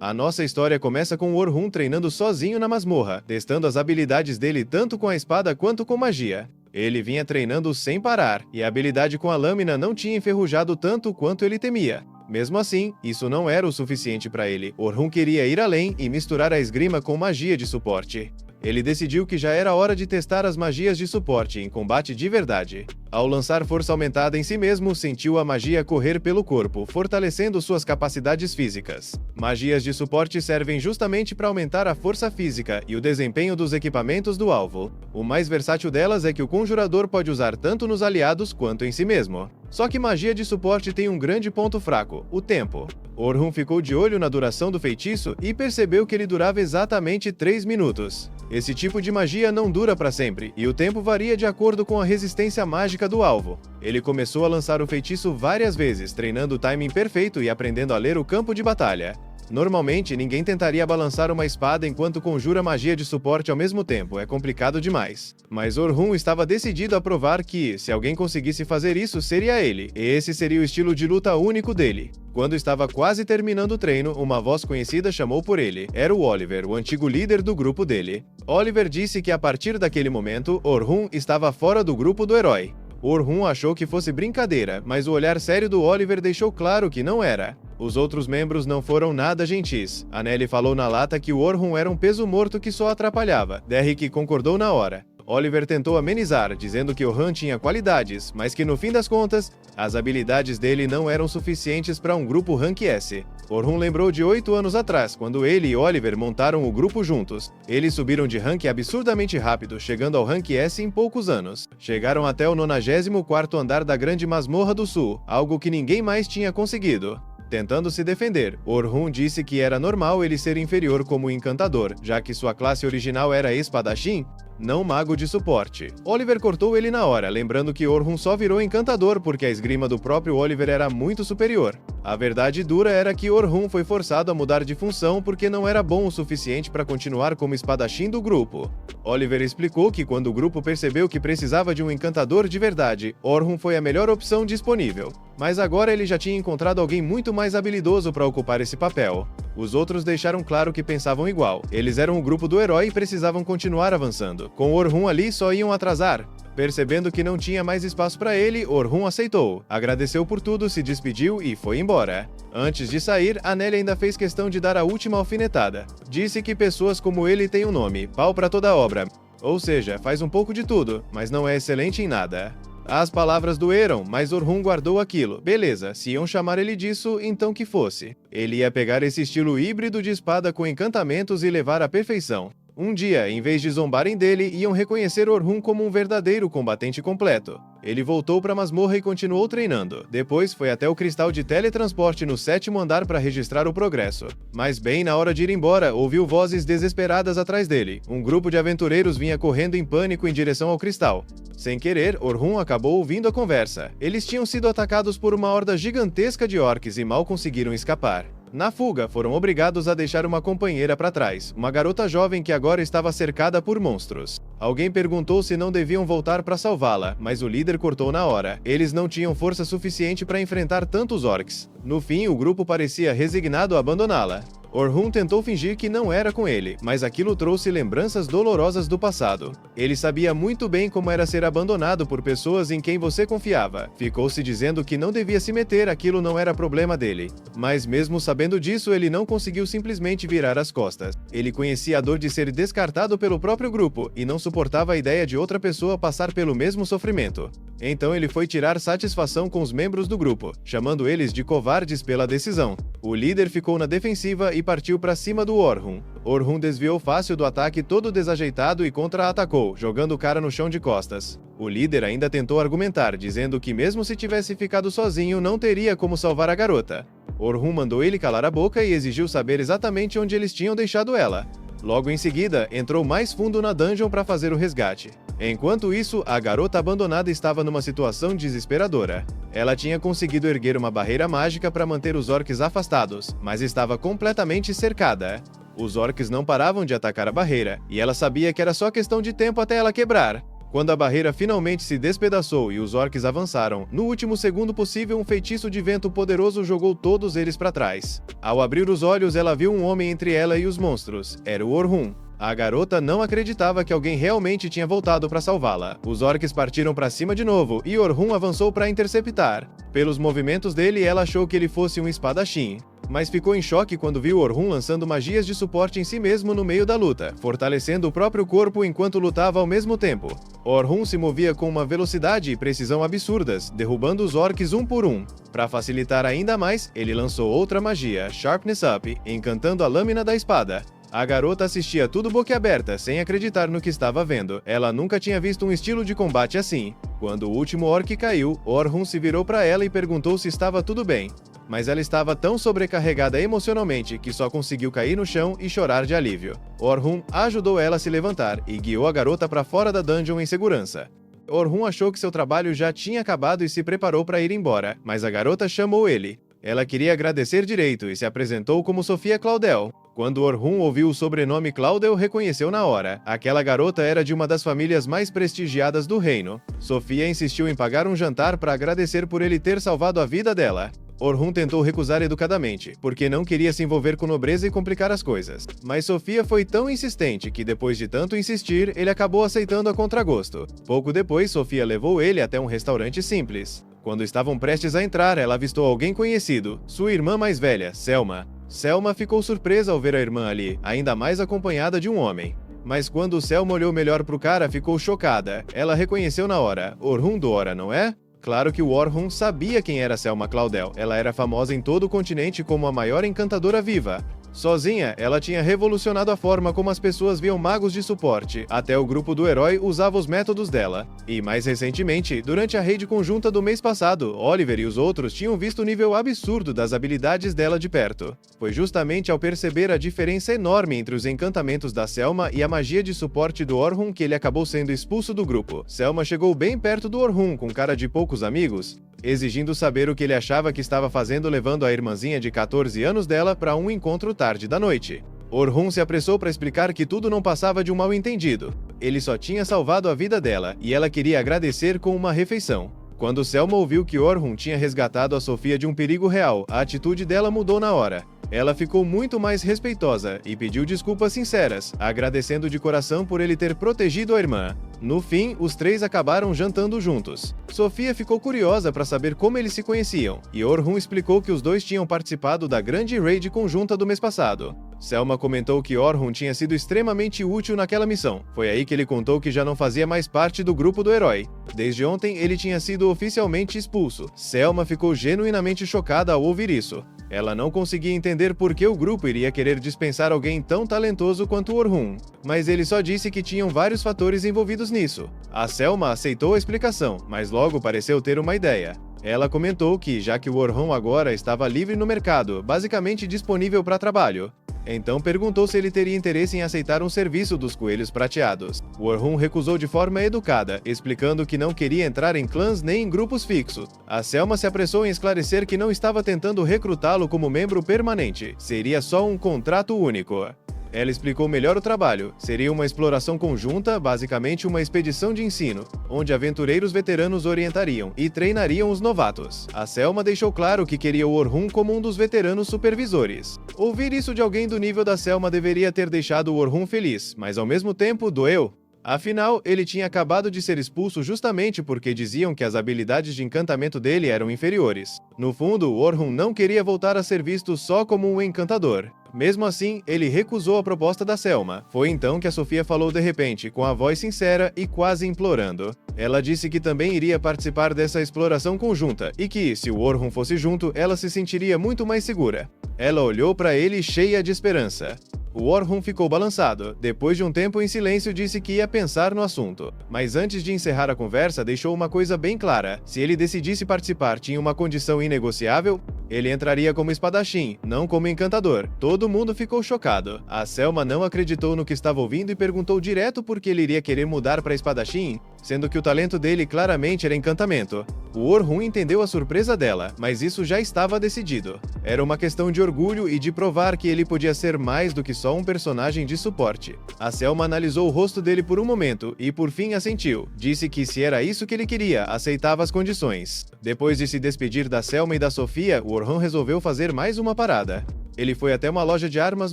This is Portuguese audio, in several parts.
A nossa história começa com Orhun treinando sozinho na masmorra, testando as habilidades dele tanto com a espada quanto com magia. Ele vinha treinando sem parar, e a habilidade com a lâmina não tinha enferrujado tanto quanto ele temia. Mesmo assim, isso não era o suficiente para ele. Orhun queria ir além e misturar a esgrima com magia de suporte. Ele decidiu que já era hora de testar as magias de suporte em combate de verdade. Ao lançar força aumentada em si mesmo, sentiu a magia correr pelo corpo, fortalecendo suas capacidades físicas. Magias de suporte servem justamente para aumentar a força física e o desempenho dos equipamentos do alvo. O mais versátil delas é que o conjurador pode usar tanto nos aliados quanto em si mesmo. Só que magia de suporte tem um grande ponto fraco: o tempo. Orhun ficou de olho na duração do feitiço e percebeu que ele durava exatamente 3 minutos. Esse tipo de magia não dura para sempre, e o tempo varia de acordo com a resistência mágica do alvo. Ele começou a lançar o feitiço várias vezes, treinando o timing perfeito e aprendendo a ler o campo de batalha. Normalmente, ninguém tentaria balançar uma espada enquanto conjura magia de suporte ao mesmo tempo, é complicado demais. Mas Orhun estava decidido a provar que, se alguém conseguisse fazer isso, seria ele, e esse seria o estilo de luta único dele. Quando estava quase terminando o treino, uma voz conhecida chamou por ele. Era o Oliver, o antigo líder do grupo dele. Oliver disse que a partir daquele momento, Orhun estava fora do grupo do herói. Orhun achou que fosse brincadeira, mas o olhar sério do Oliver deixou claro que não era. Os outros membros não foram nada gentis. Anneli falou na lata que o Orhun era um peso morto que só atrapalhava. Derrick concordou na hora. Oliver tentou amenizar, dizendo que Orhun tinha qualidades, mas que no fim das contas, as habilidades dele não eram suficientes para um grupo Rank S. Orhun lembrou de 8 anos atrás, quando ele e Oliver montaram o grupo juntos. Eles subiram de rank absurdamente rápido, chegando ao Rank S em poucos anos. Chegaram até o 94º andar da Grande Masmorra do Sul, algo que ninguém mais tinha conseguido. Tentando se defender, Orhun disse que era normal ele ser inferior como encantador, já que sua classe original era espadachim, não mago de suporte. Oliver cortou ele na hora, lembrando que Orhun só virou encantador porque a esgrima do próprio Oliver era muito superior. A verdade dura era que Orhun foi forçado a mudar de função porque não era bom o suficiente para continuar como espadachim do grupo. Oliver explicou que quando o grupo percebeu que precisava de um encantador de verdade, Orhun foi a melhor opção disponível. Mas agora ele já tinha encontrado alguém muito mais habilidoso para ocupar esse papel. Os outros deixaram claro que pensavam igual. Eles eram o grupo do herói e precisavam continuar avançando. Com Orhun ali, só iam atrasar. Percebendo que não tinha mais espaço para ele, Orhun aceitou. Agradeceu por tudo, se despediu e foi embora. Antes de sair, Anneli ainda fez questão de dar a última alfinetada. Disse que pessoas como ele têm um nome, pau para toda obra. Ou seja, faz um pouco de tudo, mas não é excelente em nada. As palavras doeram, mas Orhun guardou aquilo. Beleza, se iam chamar ele disso, então que fosse. Ele ia pegar esse estilo híbrido de espada com encantamentos e levar à perfeição. Um dia, em vez de zombarem dele, iam reconhecer Orhun como um verdadeiro combatente completo. Ele voltou para a masmorra e continuou treinando. Depois foi até o cristal de teletransporte no 7º andar para registrar o progresso. Mas bem na hora de ir embora, ouviu vozes desesperadas atrás dele. Um grupo de aventureiros vinha correndo em pânico em direção ao cristal. Sem querer, Orhun acabou ouvindo a conversa. Eles tinham sido atacados por uma horda gigantesca de orcs e mal conseguiram escapar. Na fuga, foram obrigados a deixar uma companheira para trás, uma garota jovem que agora estava cercada por monstros. Alguém perguntou se não deviam voltar para salvá-la, mas o líder cortou na hora. Eles não tinham força suficiente para enfrentar tantos orcs. No fim, o grupo parecia resignado a abandoná-la. Orhun tentou fingir que não era com ele, mas aquilo trouxe lembranças dolorosas do passado. Ele sabia muito bem como era ser abandonado por pessoas em quem você confiava. Ficou se dizendo que não devia se meter, aquilo não era problema dele. Mas mesmo sabendo disso, ele não conseguiu simplesmente virar as costas. Ele conhecia a dor de ser descartado pelo próprio grupo e não suportava a ideia de outra pessoa passar pelo mesmo sofrimento. Então ele foi tirar satisfação com os membros do grupo, chamando eles de covardes pela decisão. O líder ficou na defensiva e partiu para cima do Orhun. Orhun desviou fácil do ataque todo desajeitado e contra-atacou, jogando o cara no chão de costas. O líder ainda tentou argumentar, dizendo que mesmo se tivesse ficado sozinho, não teria como salvar a garota. Orhun mandou ele calar a boca e exigiu saber exatamente onde eles tinham deixado ela. Logo em seguida, entrou mais fundo na dungeon para fazer o resgate. Enquanto isso, a garota abandonada estava numa situação desesperadora. Ela tinha conseguido erguer uma barreira mágica para manter os orcs afastados, mas estava completamente cercada. Os orcs não paravam de atacar a barreira, e ela sabia que era só questão de tempo até ela quebrar. Quando a barreira finalmente se despedaçou e os orcs avançaram, no último segundo possível um feitiço de vento poderoso jogou todos eles para trás. Ao abrir os olhos, ela viu um homem entre ela e os monstros. Era o Orhun. A garota não acreditava que alguém realmente tinha voltado para salvá-la. Os orcs partiram para cima de novo e Orhun avançou para interceptar. Pelos movimentos dele, ela achou que ele fosse um espadachim, mas ficou em choque quando viu Orhun lançando magias de suporte em si mesmo no meio da luta, fortalecendo o próprio corpo enquanto lutava ao mesmo tempo. Orhun se movia com uma velocidade e precisão absurdas, derrubando os orcs um por um. Para facilitar ainda mais, ele lançou outra magia, Sharpness Up, encantando a lâmina da espada. A garota assistia tudo boquiaberta, sem acreditar no que estava vendo. Ela nunca tinha visto um estilo de combate assim. Quando o último orc caiu, Orhun se virou para ela e perguntou se estava tudo bem. Mas ela estava tão sobrecarregada emocionalmente que só conseguiu cair no chão e chorar de alívio. Orhun ajudou ela a se levantar e guiou a garota para fora da dungeon em segurança. Orhun achou que seu trabalho já tinha acabado e se preparou para ir embora, mas a garota chamou ele. Ela queria agradecer direito e se apresentou como Sofia Claudel. Quando Orhun ouviu o sobrenome Claudel, reconheceu na hora. Aquela garota era de uma das famílias mais prestigiadas do reino. Sofia insistiu em pagar um jantar para agradecer por ele ter salvado a vida dela. Orhun tentou recusar educadamente, porque não queria se envolver com nobreza e complicar as coisas. Mas Sofia foi tão insistente que, depois de tanto insistir, ele acabou aceitando a contragosto. Pouco depois, Sofia levou ele até um restaurante simples. Quando estavam prestes a entrar, ela avistou alguém conhecido, sua irmã mais velha, Selma. Selma ficou surpresa ao ver a irmã ali, ainda mais acompanhada de um homem. Mas quando Selma olhou melhor pro cara, ficou chocada. Ela reconheceu na hora. Orhun Dora, não é? Claro que o Orhun sabia quem era Selma Claudel. Ela era famosa em todo o continente como a maior encantadora viva. Sozinha, ela tinha revolucionado a forma como as pessoas viam magos de suporte. Até o grupo do herói usava os métodos dela. E mais recentemente, durante a raid conjunta do mês passado, Oliver e os outros tinham visto o nível absurdo das habilidades dela de perto. Foi justamente ao perceber a diferença enorme entre os encantamentos da Selma e a magia de suporte do Orhun que ele acabou sendo expulso do grupo. Selma chegou bem perto do Orhun, com cara de poucos amigos, exigindo saber o que ele achava que estava fazendo levando a irmãzinha de 14 anos dela para um encontro tarde da noite. Orhun se apressou para explicar que tudo não passava de um mal-entendido. Ele só tinha salvado a vida dela, e ela queria agradecer com uma refeição. Quando Selma ouviu que Orhun tinha resgatado a Sofia de um perigo real, a atitude dela mudou na hora. Ela ficou muito mais respeitosa e pediu desculpas sinceras, agradecendo de coração por ele ter protegido a irmã. No fim, os três acabaram jantando juntos. Sofia ficou curiosa para saber como eles se conheciam, e Orhun explicou que os dois tinham participado da grande raid conjunta do mês passado. Selma comentou que Orhun tinha sido extremamente útil naquela missão. Foi aí que ele contou que já não fazia mais parte do grupo do herói. Desde ontem, ele tinha sido oficialmente expulso. Selma ficou genuinamente chocada ao ouvir isso. Ela não conseguia entender por que o grupo iria querer dispensar alguém tão talentoso quanto Orhun, mas ele só disse que tinham vários fatores envolvidos nisso. A Selma aceitou a explicação, mas logo pareceu ter uma ideia. Ela comentou que, já que o Orhun agora estava livre no mercado, basicamente disponível para trabalho, então perguntou se ele teria interesse em aceitar um serviço dos Coelhos Prateados. O Orhun recusou de forma educada, explicando que não queria entrar em clãs nem em grupos fixos. A Selma se apressou em esclarecer que não estava tentando recrutá-lo como membro permanente, seria só um contrato único. Ela explicou melhor o trabalho. Seria uma exploração conjunta, basicamente uma expedição de ensino, onde aventureiros veteranos orientariam e treinariam os novatos. A Selma deixou claro que queria o Orhun como um dos veteranos supervisores. Ouvir isso de alguém do nível da Selma deveria ter deixado o Orhun feliz, mas ao mesmo tempo doeu. Afinal, ele tinha acabado de ser expulso justamente porque diziam que as habilidades de encantamento dele eram inferiores. No fundo, Orhun não queria voltar a ser visto só como um encantador. Mesmo assim, ele recusou a proposta da Selma. Foi então que a Sofia falou de repente, com a voz sincera e quase implorando. Ela disse que também iria participar dessa exploração conjunta e que, se o Orhun fosse junto, ela se sentiria muito mais segura. Ela olhou para ele cheia de esperança. O Orhun ficou balançado. Depois de um tempo em silêncio, disse que ia pensar no assunto. Mas antes de encerrar a conversa, deixou uma coisa bem clara. Se ele decidisse participar, tinha uma condição inegociável. Ele entraria como espadachim, não como encantador. Todo mundo ficou chocado. A Selma não acreditou no que estava ouvindo e perguntou direto por que ele iria querer mudar para espadachim. sendo que o talento dele claramente era encantamento. O Orhun entendeu a surpresa dela, mas isso já estava decidido. Era uma questão de orgulho e de provar que ele podia ser mais do que só um personagem de suporte. A Selma analisou o rosto dele por um momento e por fim assentiu. Disse que se era isso que ele queria, aceitava as condições. Depois de se despedir da Selma e da Sofia, o Orhun resolveu fazer mais uma parada. Ele foi até uma loja de armas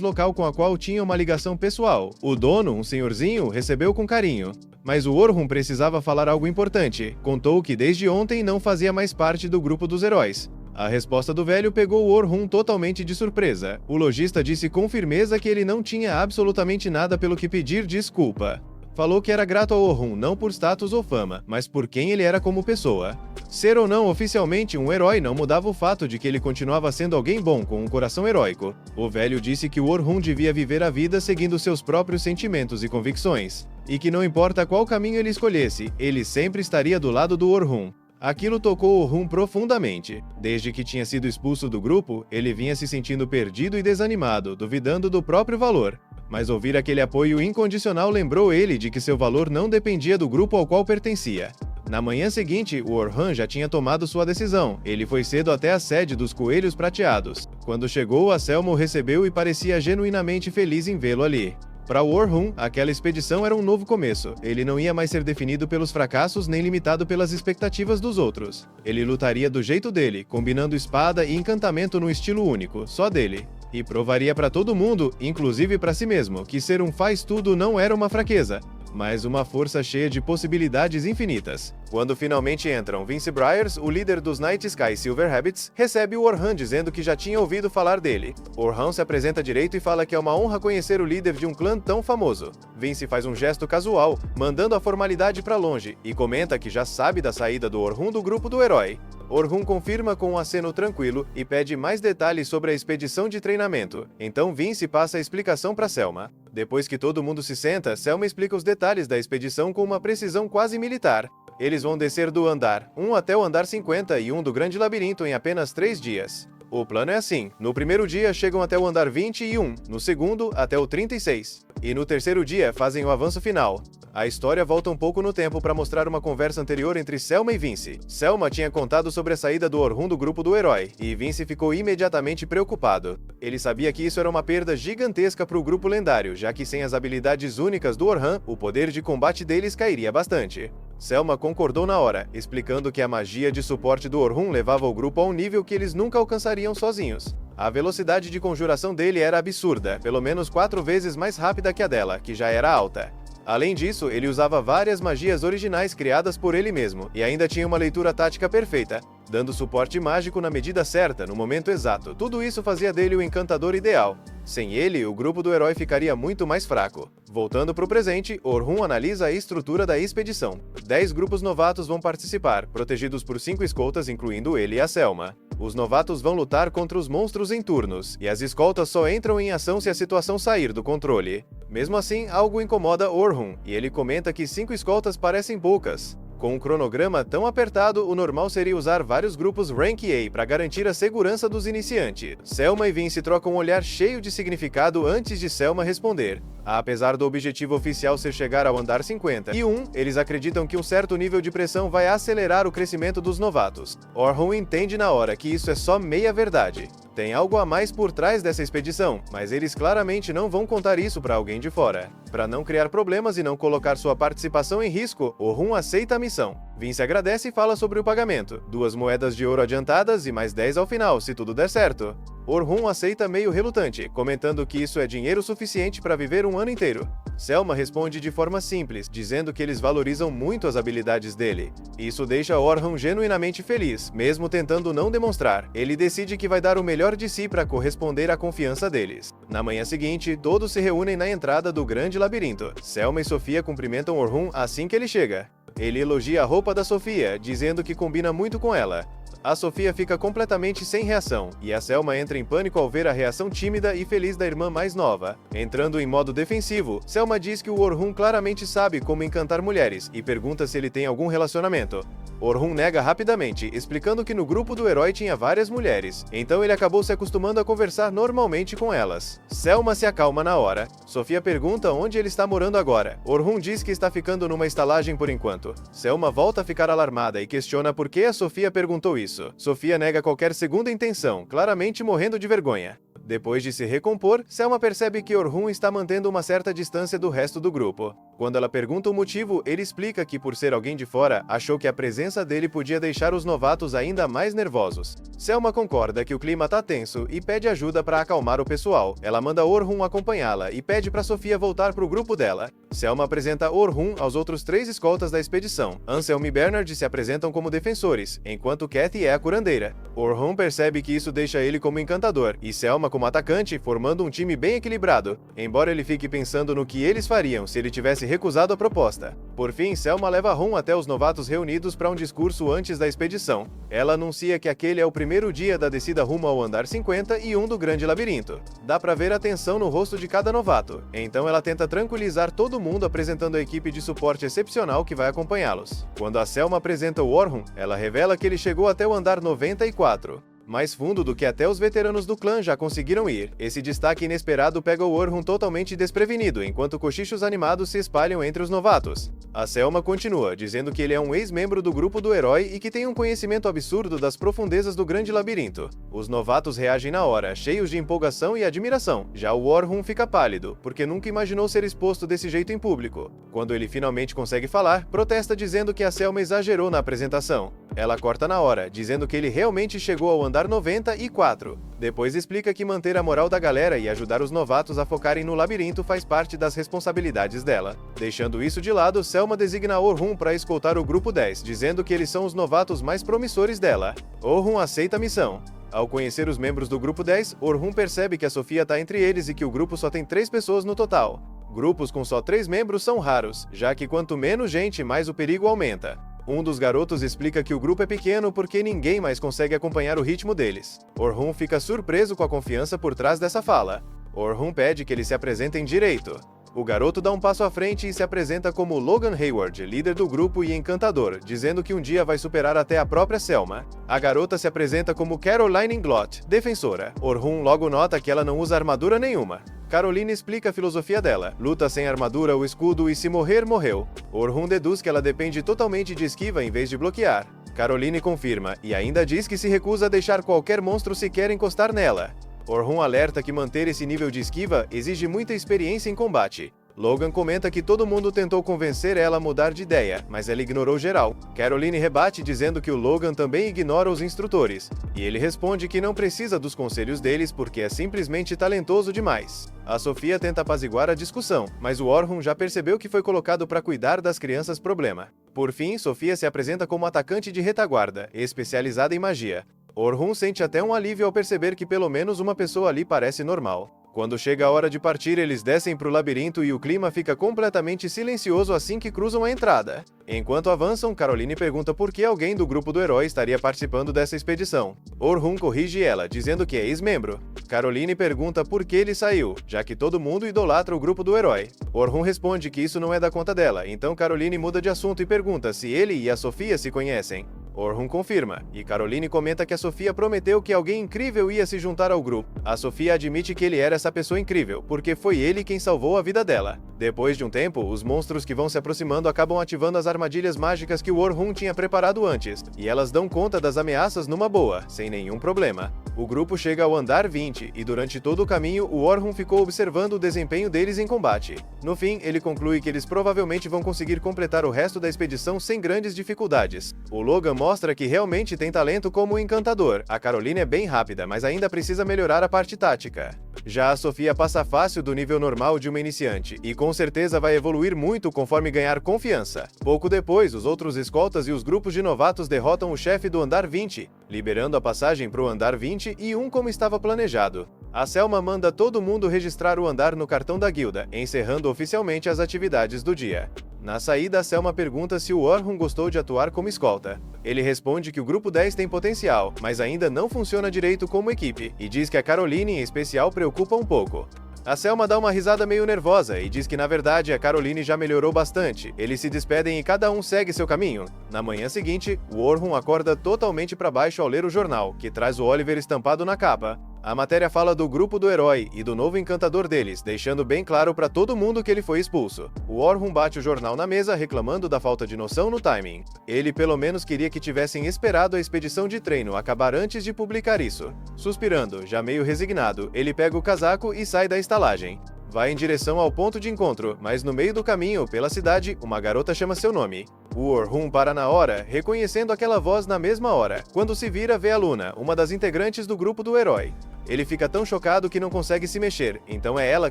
local com a qual tinha uma ligação pessoal. O dono, um senhorzinho, recebeu com carinho. Mas o Orhun precisava falar algo importante. Contou que desde ontem não fazia mais parte do grupo dos heróis. A resposta do velho pegou o Orhun totalmente de surpresa. O lojista disse com firmeza que ele não tinha absolutamente nada pelo que pedir desculpa. Falou que era grato ao Orhun não por status ou fama, mas por quem ele era como pessoa. Ser ou não oficialmente um herói não mudava o fato de que ele continuava sendo alguém bom com um coração heróico. O velho disse que o Orhun devia viver a vida seguindo seus próprios sentimentos e convicções, e que não importa qual caminho ele escolhesse, ele sempre estaria do lado do Orhun. Aquilo tocou Orhun profundamente. Desde que tinha sido expulso do grupo, ele vinha se sentindo perdido e desanimado, duvidando do próprio valor. Mas ouvir aquele apoio incondicional lembrou ele de que seu valor não dependia do grupo ao qual pertencia. Na manhã seguinte, o Orhun já tinha tomado sua decisão. Ele foi cedo até a sede dos Coelhos Prateados. Quando chegou, a Selma o recebeu e parecia genuinamente feliz em vê-lo ali. Para o Orhun, aquela expedição era um novo começo. Ele não ia mais ser definido pelos fracassos nem limitado pelas expectativas dos outros. Ele lutaria do jeito dele, combinando espada e encantamento num estilo único, só dele. E provaria para todo mundo, inclusive para si mesmo, que ser um faz-tudo não era uma fraqueza, mas uma força cheia de possibilidades infinitas. Quando finalmente entram, Vince Briars, o líder dos Night Sky Silver Rabbits, recebe o Orhun dizendo que já tinha ouvido falar dele. Orhun se apresenta direito e fala que é uma honra conhecer o líder de um clã tão famoso. Vince faz um gesto casual, mandando a formalidade para longe, e comenta que já sabe da saída do Orhun do grupo do herói. Orhun confirma com um aceno tranquilo e pede mais detalhes sobre a expedição de treinamento. Então Vince passa a explicação para Selma. Depois que todo mundo se senta, Selma explica os detalhes da expedição com uma precisão quase militar. Eles vão descer do andar 1 até o andar 51 do Grande Labirinto em apenas 3 dias. O plano é assim: no primeiro dia chegam até o andar 21, no segundo até o 36, e no terceiro dia fazem o avanço final. A história volta um pouco no tempo para mostrar uma conversa anterior entre Selma e Vince. Selma tinha contado sobre a saída do Orhun do grupo do herói, e Vince ficou imediatamente preocupado. Ele sabia que isso era uma perda gigantesca para o grupo lendário, já que sem as habilidades únicas do Orhun, o poder de combate deles cairia bastante. Selma concordou na hora, explicando que a magia de suporte do Orhun levava o grupo a um nível que eles nunca alcançariam sozinhos. A velocidade de conjuração dele era absurda, pelo menos 4 vezes mais rápida que a dela, que já era alta. Além disso, ele usava várias magias originais criadas por ele mesmo, e ainda tinha uma leitura tática perfeita, dando suporte mágico na medida certa, no momento exato. Tudo isso fazia dele o encantador ideal. Sem ele, o grupo do herói ficaria muito mais fraco. Voltando para o presente, Orhun analisa a estrutura da expedição. 10 grupos novatos vão participar, protegidos por 5 escoltas, incluindo ele e a Selma. Os novatos vão lutar contra os monstros em turnos, e as escoltas só entram em ação se a situação sair do controle. Mesmo assim, algo incomoda Orhun, e ele comenta que 5 escoltas parecem poucas. Com um cronograma tão apertado, o normal seria usar vários grupos Rank A para garantir a segurança dos iniciantes. Selma e Vince trocam um olhar cheio de significado antes de Selma responder. Apesar do objetivo oficial ser chegar ao andar 51, eles acreditam que um certo nível de pressão vai acelerar o crescimento dos novatos. Orhun entende na hora que isso é só meia verdade. Tem algo a mais por trás dessa expedição, mas eles claramente não vão contar isso para alguém de fora. Para não criar problemas e não colocar sua participação em risco, Orhun aceita a missão. Vince agradece e fala sobre o pagamento: 2 moedas de ouro adiantadas e mais 10 ao final, se tudo der certo. Orhun aceita meio relutante, comentando que isso é dinheiro suficiente para viver um ano inteiro. Selma responde de forma simples, dizendo que eles valorizam muito as habilidades dele. Isso deixa Orhun genuinamente feliz, mesmo tentando não demonstrar. Ele decide que vai dar o melhor de si para corresponder à confiança deles. Na manhã seguinte, todos se reúnem na entrada do Grande Labirinto. Selma e Sofia cumprimentam Orhun assim que ele chega. Ele elogia a roupa da Sofia, dizendo que combina muito com ela. A Sofia fica completamente sem reação, e a Selma entra em pânico ao ver a reação tímida e feliz da irmã mais nova. Entrando em modo defensivo, Selma diz que o Orhun claramente sabe como encantar mulheres, e pergunta se ele tem algum relacionamento. Orhun nega rapidamente, explicando que no grupo do herói tinha várias mulheres, então ele acabou se acostumando a conversar normalmente com elas. Selma se acalma na hora. Sofia pergunta onde ele está morando agora. Orhun diz que está ficando numa estalagem por enquanto. Selma volta a ficar alarmada e questiona por que a Sofia perguntou isso. Sofia nega qualquer segunda intenção, claramente morrendo de vergonha. Depois de se recompor, Selma percebe que Orhun está mantendo uma certa distância do resto do grupo. Quando ela pergunta o motivo, ele explica que, por ser alguém de fora, achou que a presença dele podia deixar os novatos ainda mais nervosos. Selma concorda que o clima tá tenso e pede ajuda para acalmar o pessoal. Ela manda Orhun acompanhá-la e pede para Sofia voltar pro grupo dela. Selma apresenta Orhun aos outros 3 escoltas da expedição. Anselm e Bernard se apresentam como defensores, enquanto Kathy é a curandeira. Orhun percebe que isso deixa ele como encantador, e Selma como atacante, formando um time bem equilibrado, embora ele fique pensando no que eles fariam se ele tivesse recusado a proposta. Por fim, Selma leva Rum até os novatos reunidos para um discurso antes da expedição. Ela anuncia que aquele é o primeiro dia da descida rumo ao andar 51 do grande labirinto. Dá pra ver a tensão no rosto de cada novato, então ela tenta tranquilizar todo mundo apresentando a equipe de suporte excepcional que vai acompanhá-los. Quando a Selma apresenta o Orhun, ela revela que ele chegou até o andar 94. Mais fundo do que até os veteranos do clã já conseguiram ir. Esse destaque inesperado pega o Orhun totalmente desprevenido, enquanto cochichos animados se espalham entre os novatos. A Selma continua, dizendo que ele é um ex-membro do grupo do herói e que tem um conhecimento absurdo das profundezas do grande labirinto. Os novatos reagem na hora, cheios de empolgação e admiração. Já o Orhun fica pálido, porque nunca imaginou ser exposto desse jeito em público. Quando ele finalmente consegue falar, protesta dizendo que a Selma exagerou na apresentação. Ela corta na hora, dizendo que ele realmente chegou ao andar 94. Depois explica que manter a moral da galera e ajudar os novatos a focarem no labirinto faz parte das responsabilidades dela. Deixando isso de lado, Selma designa Orhun para escoltar o grupo 10, dizendo que eles são os novatos mais promissores dela. Orhun aceita a missão. Ao conhecer os membros do grupo 10, Orhun percebe que a Sofia está entre eles e que o grupo só tem 3 pessoas no total. Grupos com só 3 membros são raros, já que quanto menos gente, mais o perigo aumenta. Um dos garotos explica que o grupo é pequeno porque ninguém mais consegue acompanhar o ritmo deles. Orhun fica surpreso com a confiança por trás dessa fala. Orhun pede que eles se apresentem direito. O garoto dá um passo à frente e se apresenta como Logan Hayward, líder do grupo e encantador, dizendo que um dia vai superar até a própria Selma. A garota se apresenta como Caroline Inglot, defensora. Orhun logo nota que ela não usa armadura nenhuma. Caroline explica a filosofia dela: luta sem armadura ou escudo e se morrer, morreu. Orhun deduz que ela depende totalmente de esquiva em vez de bloquear. Caroline confirma, e ainda diz que se recusa a deixar qualquer monstro sequer encostar nela. Orhun alerta que manter esse nível de esquiva exige muita experiência em combate. Logan comenta que todo mundo tentou convencer ela a mudar de ideia, mas ela ignorou geral. Caroline rebate dizendo que o Logan também ignora os instrutores, e ele responde que não precisa dos conselhos deles porque é simplesmente talentoso demais. A Sofia tenta apaziguar a discussão, mas o Orhun já percebeu que foi colocado para cuidar das crianças problema. Por fim, Sofia se apresenta como atacante de retaguarda, especializada em magia. Orhun sente até um alívio ao perceber que pelo menos uma pessoa ali parece normal. Quando chega a hora de partir, eles descem para o labirinto e o clima fica completamente silencioso assim que cruzam a entrada. Enquanto avançam, Caroline pergunta por que alguém do grupo do herói estaria participando dessa expedição. Orhun corrige ela, dizendo que é ex-membro. Caroline pergunta por que ele saiu, já que todo mundo idolatra o grupo do herói. Orhun responde que isso não é da conta dela, então Caroline muda de assunto e pergunta se ele e a Sofia se conhecem. Orhun confirma, e Caroline comenta que a Sofia prometeu que alguém incrível ia se juntar ao grupo. A Sofia admite que ele era essa pessoa incrível, porque foi ele quem salvou a vida dela. Depois de um tempo, os monstros que vão se aproximando acabam ativando as armadilhas mágicas que o Orhun tinha preparado antes, e elas dão conta das ameaças numa boa, sem nenhum problema. O grupo chega ao andar 20, e durante todo o caminho, o Orhun ficou observando o desempenho deles em combate. No fim, ele conclui que eles provavelmente vão conseguir completar o resto da expedição sem grandes dificuldades. O Logan mostra que realmente tem talento como encantador. A Caroline é bem rápida, mas ainda precisa melhorar a parte tática. Já a Sofia passa fácil do nível normal de uma iniciante, e com certeza vai evoluir muito conforme ganhar confiança. Pouco depois, os outros escoltas e os grupos de novatos derrotam o chefe do andar 20, liberando a passagem para o andar 21 como estava planejado. A Selma manda todo mundo registrar o andar no cartão da guilda, encerrando oficialmente as atividades do dia. Na saída, a Selma pergunta se o Orhun gostou de atuar como escolta. Ele responde que o grupo 10 tem potencial, mas ainda não funciona direito como equipe, e diz que a Caroline em especial preocupa um pouco. A Selma dá uma risada meio nervosa e diz que na verdade a Caroline já melhorou bastante. Eles se despedem e cada um segue seu caminho. Na manhã seguinte, o Orhun acorda totalmente para baixo ao ler o jornal, que traz o Oliver estampado na capa. A matéria fala do grupo do herói e do novo encantador deles, deixando bem claro para todo mundo que ele foi expulso. O Orhun bate o jornal na mesa, reclamando da falta de noção no timing. Ele pelo menos queria que tivessem esperado a expedição de treino acabar antes de publicar isso. Suspirando, já meio resignado, ele pega o casaco e sai da estalagem. Vai em direção ao ponto de encontro, mas no meio do caminho, pela cidade, uma garota chama seu nome. O Orhun para na hora, reconhecendo aquela voz na mesma hora. Quando se vira, vê a Luna, uma das integrantes do grupo do herói. Ele fica tão chocado que não consegue se mexer, então é ela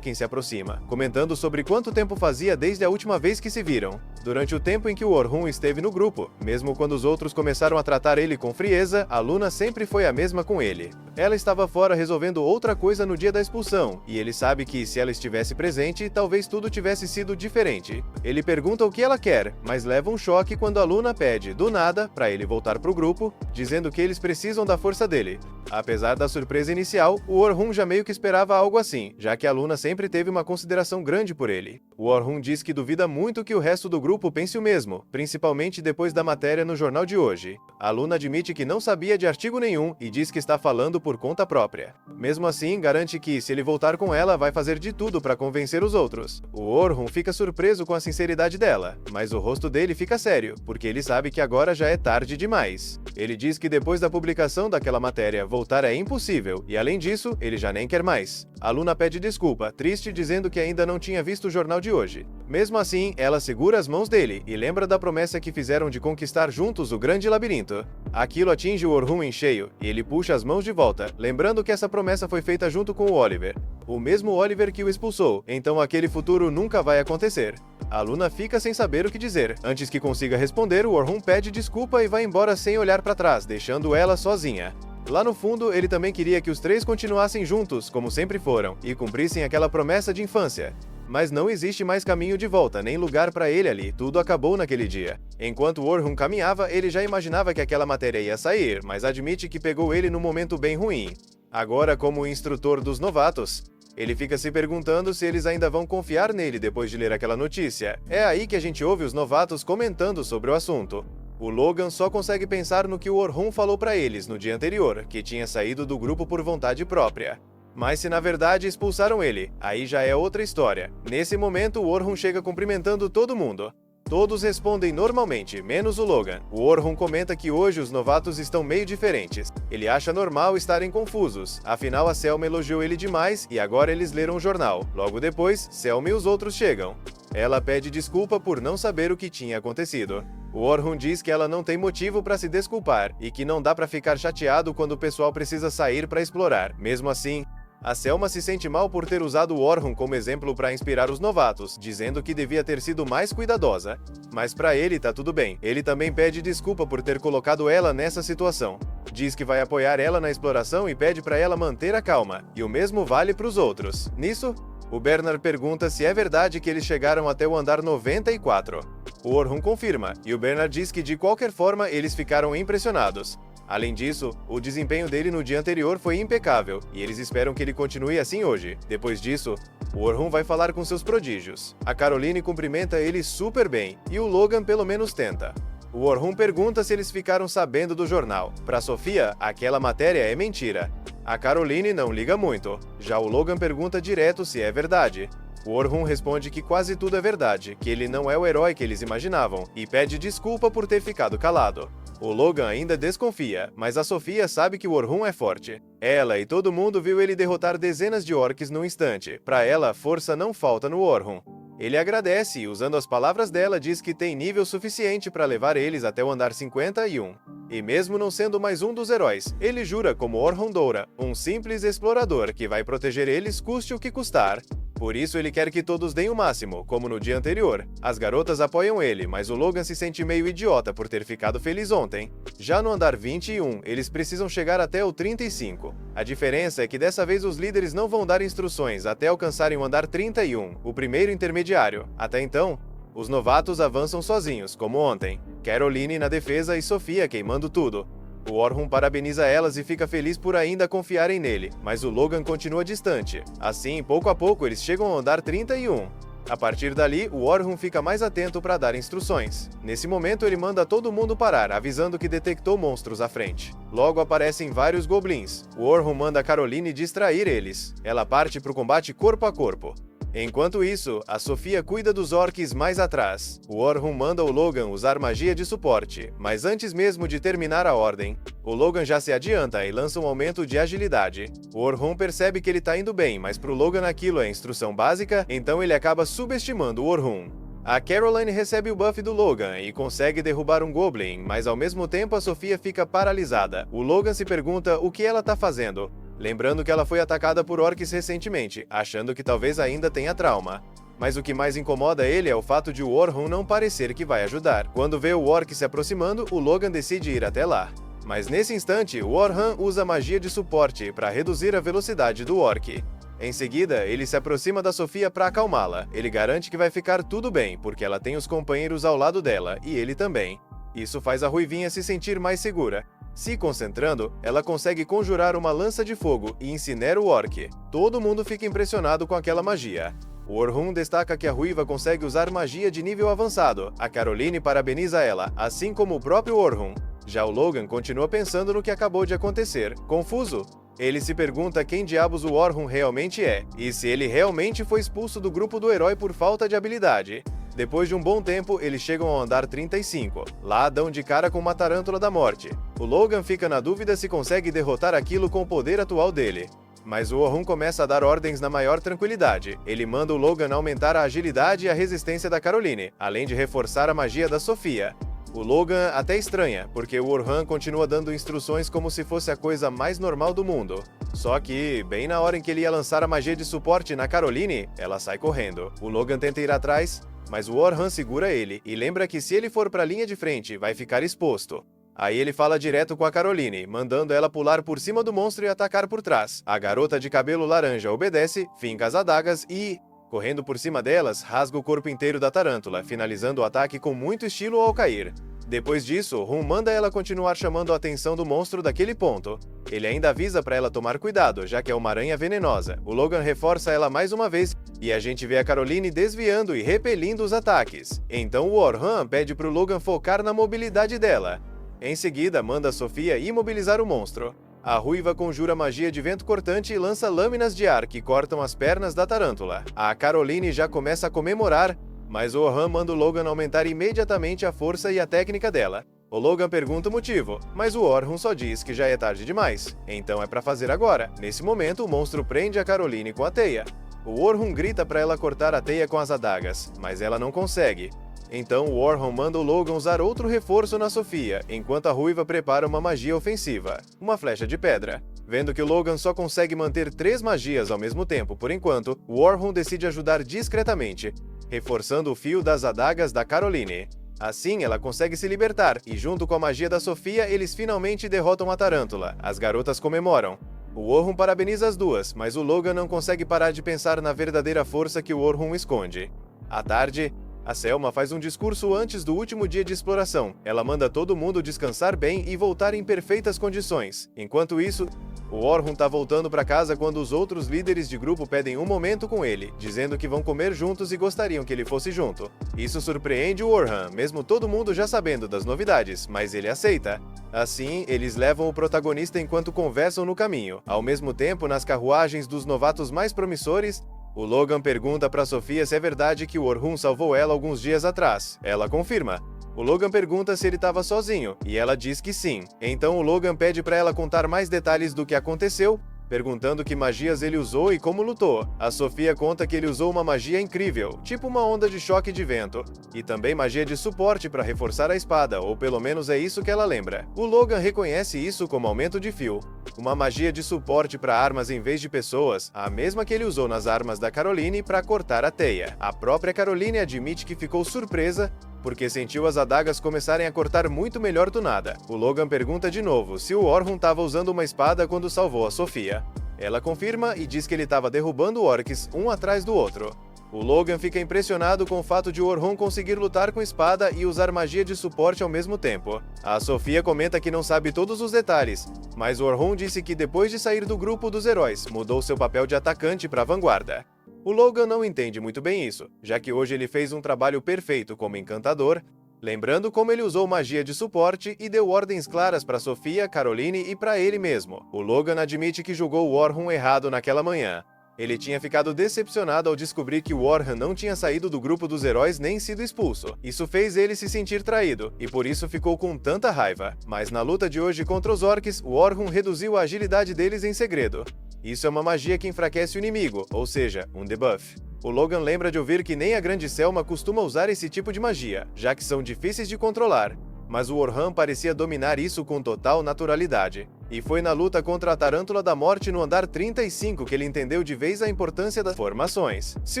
quem se aproxima, comentando sobre quanto tempo fazia desde a última vez que se viram. Durante o tempo em que o Orhun esteve no grupo, mesmo quando os outros começaram a tratar ele com frieza, a Luna sempre foi a mesma com ele. Ela estava fora resolvendo outra coisa no dia da expulsão, e ele sabe que se ela estivesse presente, talvez tudo tivesse sido diferente. Ele pergunta o que ela quer, mas leva um choque quando a Luna pede, do nada, para ele voltar pro grupo, dizendo que eles precisam da força dele. Apesar da surpresa inicial, o Orhun já meio que esperava algo assim, já que a Luna sempre teve uma consideração grande por ele. O Orhun diz que duvida muito que o resto do grupo pense o mesmo, principalmente depois da matéria no jornal de hoje. A Luna admite que não sabia de artigo nenhum e diz que está falando por conta própria. Mesmo assim, garante que, se ele voltar com ela, vai fazer de tudo para convencer os outros. O Orhun fica surpreso com a sinceridade dela, mas o rosto dele fica sério, porque ele sabe que agora já é tarde demais. Ele diz que depois da publicação daquela matéria, voltar é impossível, e além disso, ele já nem quer mais. A Luna pede desculpa, triste, dizendo que ainda não tinha visto o jornal de hoje. Mesmo assim, ela segura as mãos dele e lembra da promessa que fizeram de conquistar juntos o grande labirinto. Aquilo atinge o Orhun em cheio, e ele puxa as mãos de volta, lembrando que essa promessa foi feita junto com o Oliver. O mesmo Oliver que o expulsou, então aquele futuro nunca vai acontecer. A Luna fica sem saber o que dizer. Antes que consiga responder, o Orhun pede desculpa e vai embora sem olhar para trás, deixando ela sozinha. Lá no fundo, ele também queria que os três continuassem juntos, como sempre foram, e cumprissem aquela promessa de infância. Mas não existe mais caminho de volta, nem lugar para ele ali, tudo acabou naquele dia. Enquanto Orhun caminhava, ele já imaginava que aquela matéria ia sair, mas admite que pegou ele num momento bem ruim. Agora, como instrutor dos novatos, ele fica se perguntando se eles ainda vão confiar nele depois de ler aquela notícia. É aí que a gente ouve os novatos comentando sobre o assunto. O Logan só consegue pensar no que o Orhun falou para eles no dia anterior, que tinha saído do grupo por vontade própria. Mas se na verdade expulsaram ele, aí já é outra história. Nesse momento, o Orhun chega cumprimentando todo mundo. Todos respondem normalmente, menos o Logan. O Orhun comenta que hoje os novatos estão meio diferentes. Ele acha normal estarem confusos, afinal a Selma elogiou ele demais e agora eles leram o jornal. Logo depois, Selma e os outros chegam. Ela pede desculpa por não saber o que tinha acontecido. O Orhun diz que ela não tem motivo para se desculpar e que não dá para ficar chateado quando o pessoal precisa sair para explorar. Mesmo assim, a Selma se sente mal por ter usado o Orhun como exemplo para inspirar os novatos, dizendo que devia ter sido mais cuidadosa. Mas para ele tá tudo bem. Ele também pede desculpa por ter colocado ela nessa situação. Diz que vai apoiar ela na exploração e pede para ela manter a calma. E o mesmo vale para os outros. Nisso, o Bernard pergunta se é verdade que eles chegaram até o andar 94. O Orhun confirma, e o Bernard diz que de qualquer forma eles ficaram impressionados. Além disso, o desempenho dele no dia anterior foi impecável, e eles esperam que ele continue assim hoje. Depois disso, o Orhun vai falar com seus prodígios. A Caroline cumprimenta ele super bem, e o Logan pelo menos tenta. O Orhun pergunta se eles ficaram sabendo do jornal. Para Sofia, aquela matéria é mentira. A Caroline não liga muito. Já o Logan pergunta direto se é verdade. O Orhun responde que quase tudo é verdade, que ele não é o herói que eles imaginavam, e pede desculpa por ter ficado calado. O Logan ainda desconfia, mas a Sofia sabe que o Orhun é forte. Ela e todo mundo viu ele derrotar dezenas de orcs num instante. Para ela, força não falta no Orhun. Ele agradece e, usando as palavras dela, diz que tem nível suficiente para levar eles até o andar 51. E mesmo não sendo mais um dos heróis, ele jura como Orhun Doura, um simples explorador que vai proteger eles custe o que custar. Por isso ele quer que todos deem o máximo, como no dia anterior. As garotas apoiam ele, mas o Logan se sente meio idiota por ter ficado feliz ontem. Já no andar 21, eles precisam chegar até o 35. A diferença é que dessa vez os líderes não vão dar instruções até alcançarem o andar 31, o primeiro intermediário. Até então, os novatos avançam sozinhos, como ontem. Caroline na defesa e Sofia queimando tudo. O Orhun parabeniza elas e fica feliz por ainda confiarem nele, mas o Logan continua distante. Assim, pouco a pouco, eles chegam ao andar 31. A partir dali, o Orhun fica mais atento para dar instruções. Nesse momento, ele manda todo mundo parar, avisando que detectou monstros à frente. Logo aparecem vários goblins. O Orhun manda Caroline distrair eles. Ela parte para o combate corpo a corpo. Enquanto isso, a Sofia cuida dos orcs mais atrás. O Orhun manda o Logan usar magia de suporte, mas antes mesmo de terminar a ordem, o Logan já se adianta e lança um aumento de agilidade. O Orhun percebe que ele tá indo bem, mas pro Logan aquilo é instrução básica, então ele acaba subestimando o Orhun. A Caroline recebe o buff do Logan e consegue derrubar um Goblin, mas ao mesmo tempo a Sofia fica paralisada. O Logan se pergunta o que ela tá fazendo, lembrando que ela foi atacada por orcs recentemente, achando que talvez ainda tenha trauma. Mas o que mais incomoda ele é o fato de o Orhun não parecer que vai ajudar. Quando vê o orc se aproximando, o Logan decide ir até lá. Mas nesse instante, o Orhun usa magia de suporte para reduzir a velocidade do orc. Em seguida, ele se aproxima da Sofia para acalmá-la. Ele garante que vai ficar tudo bem, porque ela tem os companheiros ao lado dela, e ele também. Isso faz a Ruivinha se sentir mais segura. Se concentrando, ela consegue conjurar uma lança de fogo e incinera o orc. Todo mundo fica impressionado com aquela magia. O Orhun destaca que a Ruiva consegue usar magia de nível avançado. A Caroline parabeniza ela, assim como o próprio Orhun. Já o Logan continua pensando no que acabou de acontecer, confuso. Ele se pergunta quem diabos o Orhun realmente é, e se ele realmente foi expulso do grupo do herói por falta de habilidade. Depois de um bom tempo, eles chegam ao andar 35. Lá dão de cara com uma tarântula da morte. O Logan fica na dúvida se consegue derrotar aquilo com o poder atual dele. Mas o Orhun começa a dar ordens na maior tranquilidade. Ele manda o Logan aumentar a agilidade e a resistência da Caroline, além de reforçar a magia da Sofia. O Logan até estranha, porque o Orhun continua dando instruções como se fosse a coisa mais normal do mundo. Só que, bem na hora em que ele ia lançar a magia de suporte na Caroline, ela sai correndo. O Logan tenta ir atrás, mas o Orhun segura ele e lembra que se ele for para a linha de frente, vai ficar exposto. Aí ele fala direto com a Caroline, mandando ela pular por cima do monstro e atacar por trás. A garota de cabelo laranja obedece, finca as adagas e, correndo por cima delas, rasga o corpo inteiro da tarântula, finalizando o ataque com muito estilo ao cair. Depois disso, Rum manda ela continuar chamando a atenção do monstro daquele ponto. Ele ainda avisa para ela tomar cuidado, já que é uma aranha venenosa. O Logan reforça ela mais uma vez, e a gente vê a Caroline desviando e repelindo os ataques. Então o Orhun pede pro Logan focar na mobilidade dela. Em seguida, manda a Sofia imobilizar o monstro. A Ruiva conjura magia de vento cortante e lança lâminas de ar que cortam as pernas da tarântula. A Caroline já começa a comemorar, mas o Orhun manda o Logan aumentar imediatamente a força e a técnica dela. O Logan pergunta o motivo, mas o Orhun só diz que já é tarde demais, então é pra fazer agora. Nesse momento, o monstro prende a Caroline com a teia. O Orhun grita pra ela cortar a teia com as adagas, mas ela não consegue. Então o Orhun manda o Logan usar outro reforço na Sofia, enquanto a Ruiva prepara uma magia ofensiva, uma flecha de pedra. Vendo que o Logan só consegue manter 3 magias ao mesmo tempo por enquanto, o Orhun decide ajudar discretamente, reforçando o fio das adagas da Caroline. Assim, ela consegue se libertar, e junto com a magia da Sofia, eles finalmente derrotam a tarântula. As garotas comemoram. O Orhun parabeniza as duas, mas o Logan não consegue parar de pensar na verdadeira força que o Orhun esconde. À tarde, a Selma faz um discurso antes do último dia de exploração. Ela manda todo mundo descansar bem e voltar em perfeitas condições. Enquanto isso, o Orhun tá voltando para casa quando os outros líderes de grupo pedem um momento com ele, dizendo que vão comer juntos e gostariam que ele fosse junto. Isso surpreende o Orhun, mesmo todo mundo já sabendo das novidades, mas ele aceita. Assim, eles levam o protagonista enquanto conversam no caminho. Ao mesmo tempo, nas carruagens dos novatos mais promissores, o Logan pergunta pra Sofia se é verdade que o Orhun salvou ela alguns dias atrás. Ela confirma. O Logan pergunta se ele estava sozinho, e ela diz que sim. Então o Logan pede pra ela contar mais detalhes do que aconteceu, perguntando que magias ele usou e como lutou. A Sofia conta que ele usou uma magia incrível, tipo uma onda de choque de vento, e também magia de suporte para reforçar a espada, ou pelo menos é isso que ela lembra. O Logan reconhece isso como aumento de fio. Uma magia de suporte para armas em vez de pessoas, a mesma que ele usou nas armas da Caroline para cortar a teia. A própria Caroline admite que ficou surpresa, porque sentiu as adagas começarem a cortar muito melhor do nada. O Logan pergunta de novo se o Orhun estava usando uma espada quando salvou a Sofia. Ela confirma e diz que ele estava derrubando orcs um atrás do outro. O Logan fica impressionado com o fato de Orhun conseguir lutar com espada e usar magia de suporte ao mesmo tempo. A Sofia comenta que não sabe todos os detalhes, mas Orhun disse que depois de sair do grupo dos heróis, mudou seu papel de atacante para a vanguarda. O Logan não entende muito bem isso, já que hoje ele fez um trabalho perfeito como encantador, lembrando como ele usou magia de suporte e deu ordens claras para Sofia, Caroline e para ele mesmo. O Logan admite que julgou o Orhun errado naquela manhã. Ele tinha ficado decepcionado ao descobrir que o Orhun não tinha saído do grupo dos heróis nem sido expulso. Isso fez ele se sentir traído, e por isso ficou com tanta raiva. Mas na luta de hoje contra os orcs, o Orhun reduziu a agilidade deles em segredo. Isso é uma magia que enfraquece o inimigo, ou seja, um debuff. O Logan lembra de ouvir que nem a Grande Selma costuma usar esse tipo de magia, já que são difíceis de controlar. Mas o Orhun parecia dominar isso com total naturalidade. E foi na luta contra a Tarântula da Morte no andar 35 que ele entendeu de vez a importância das formações. Se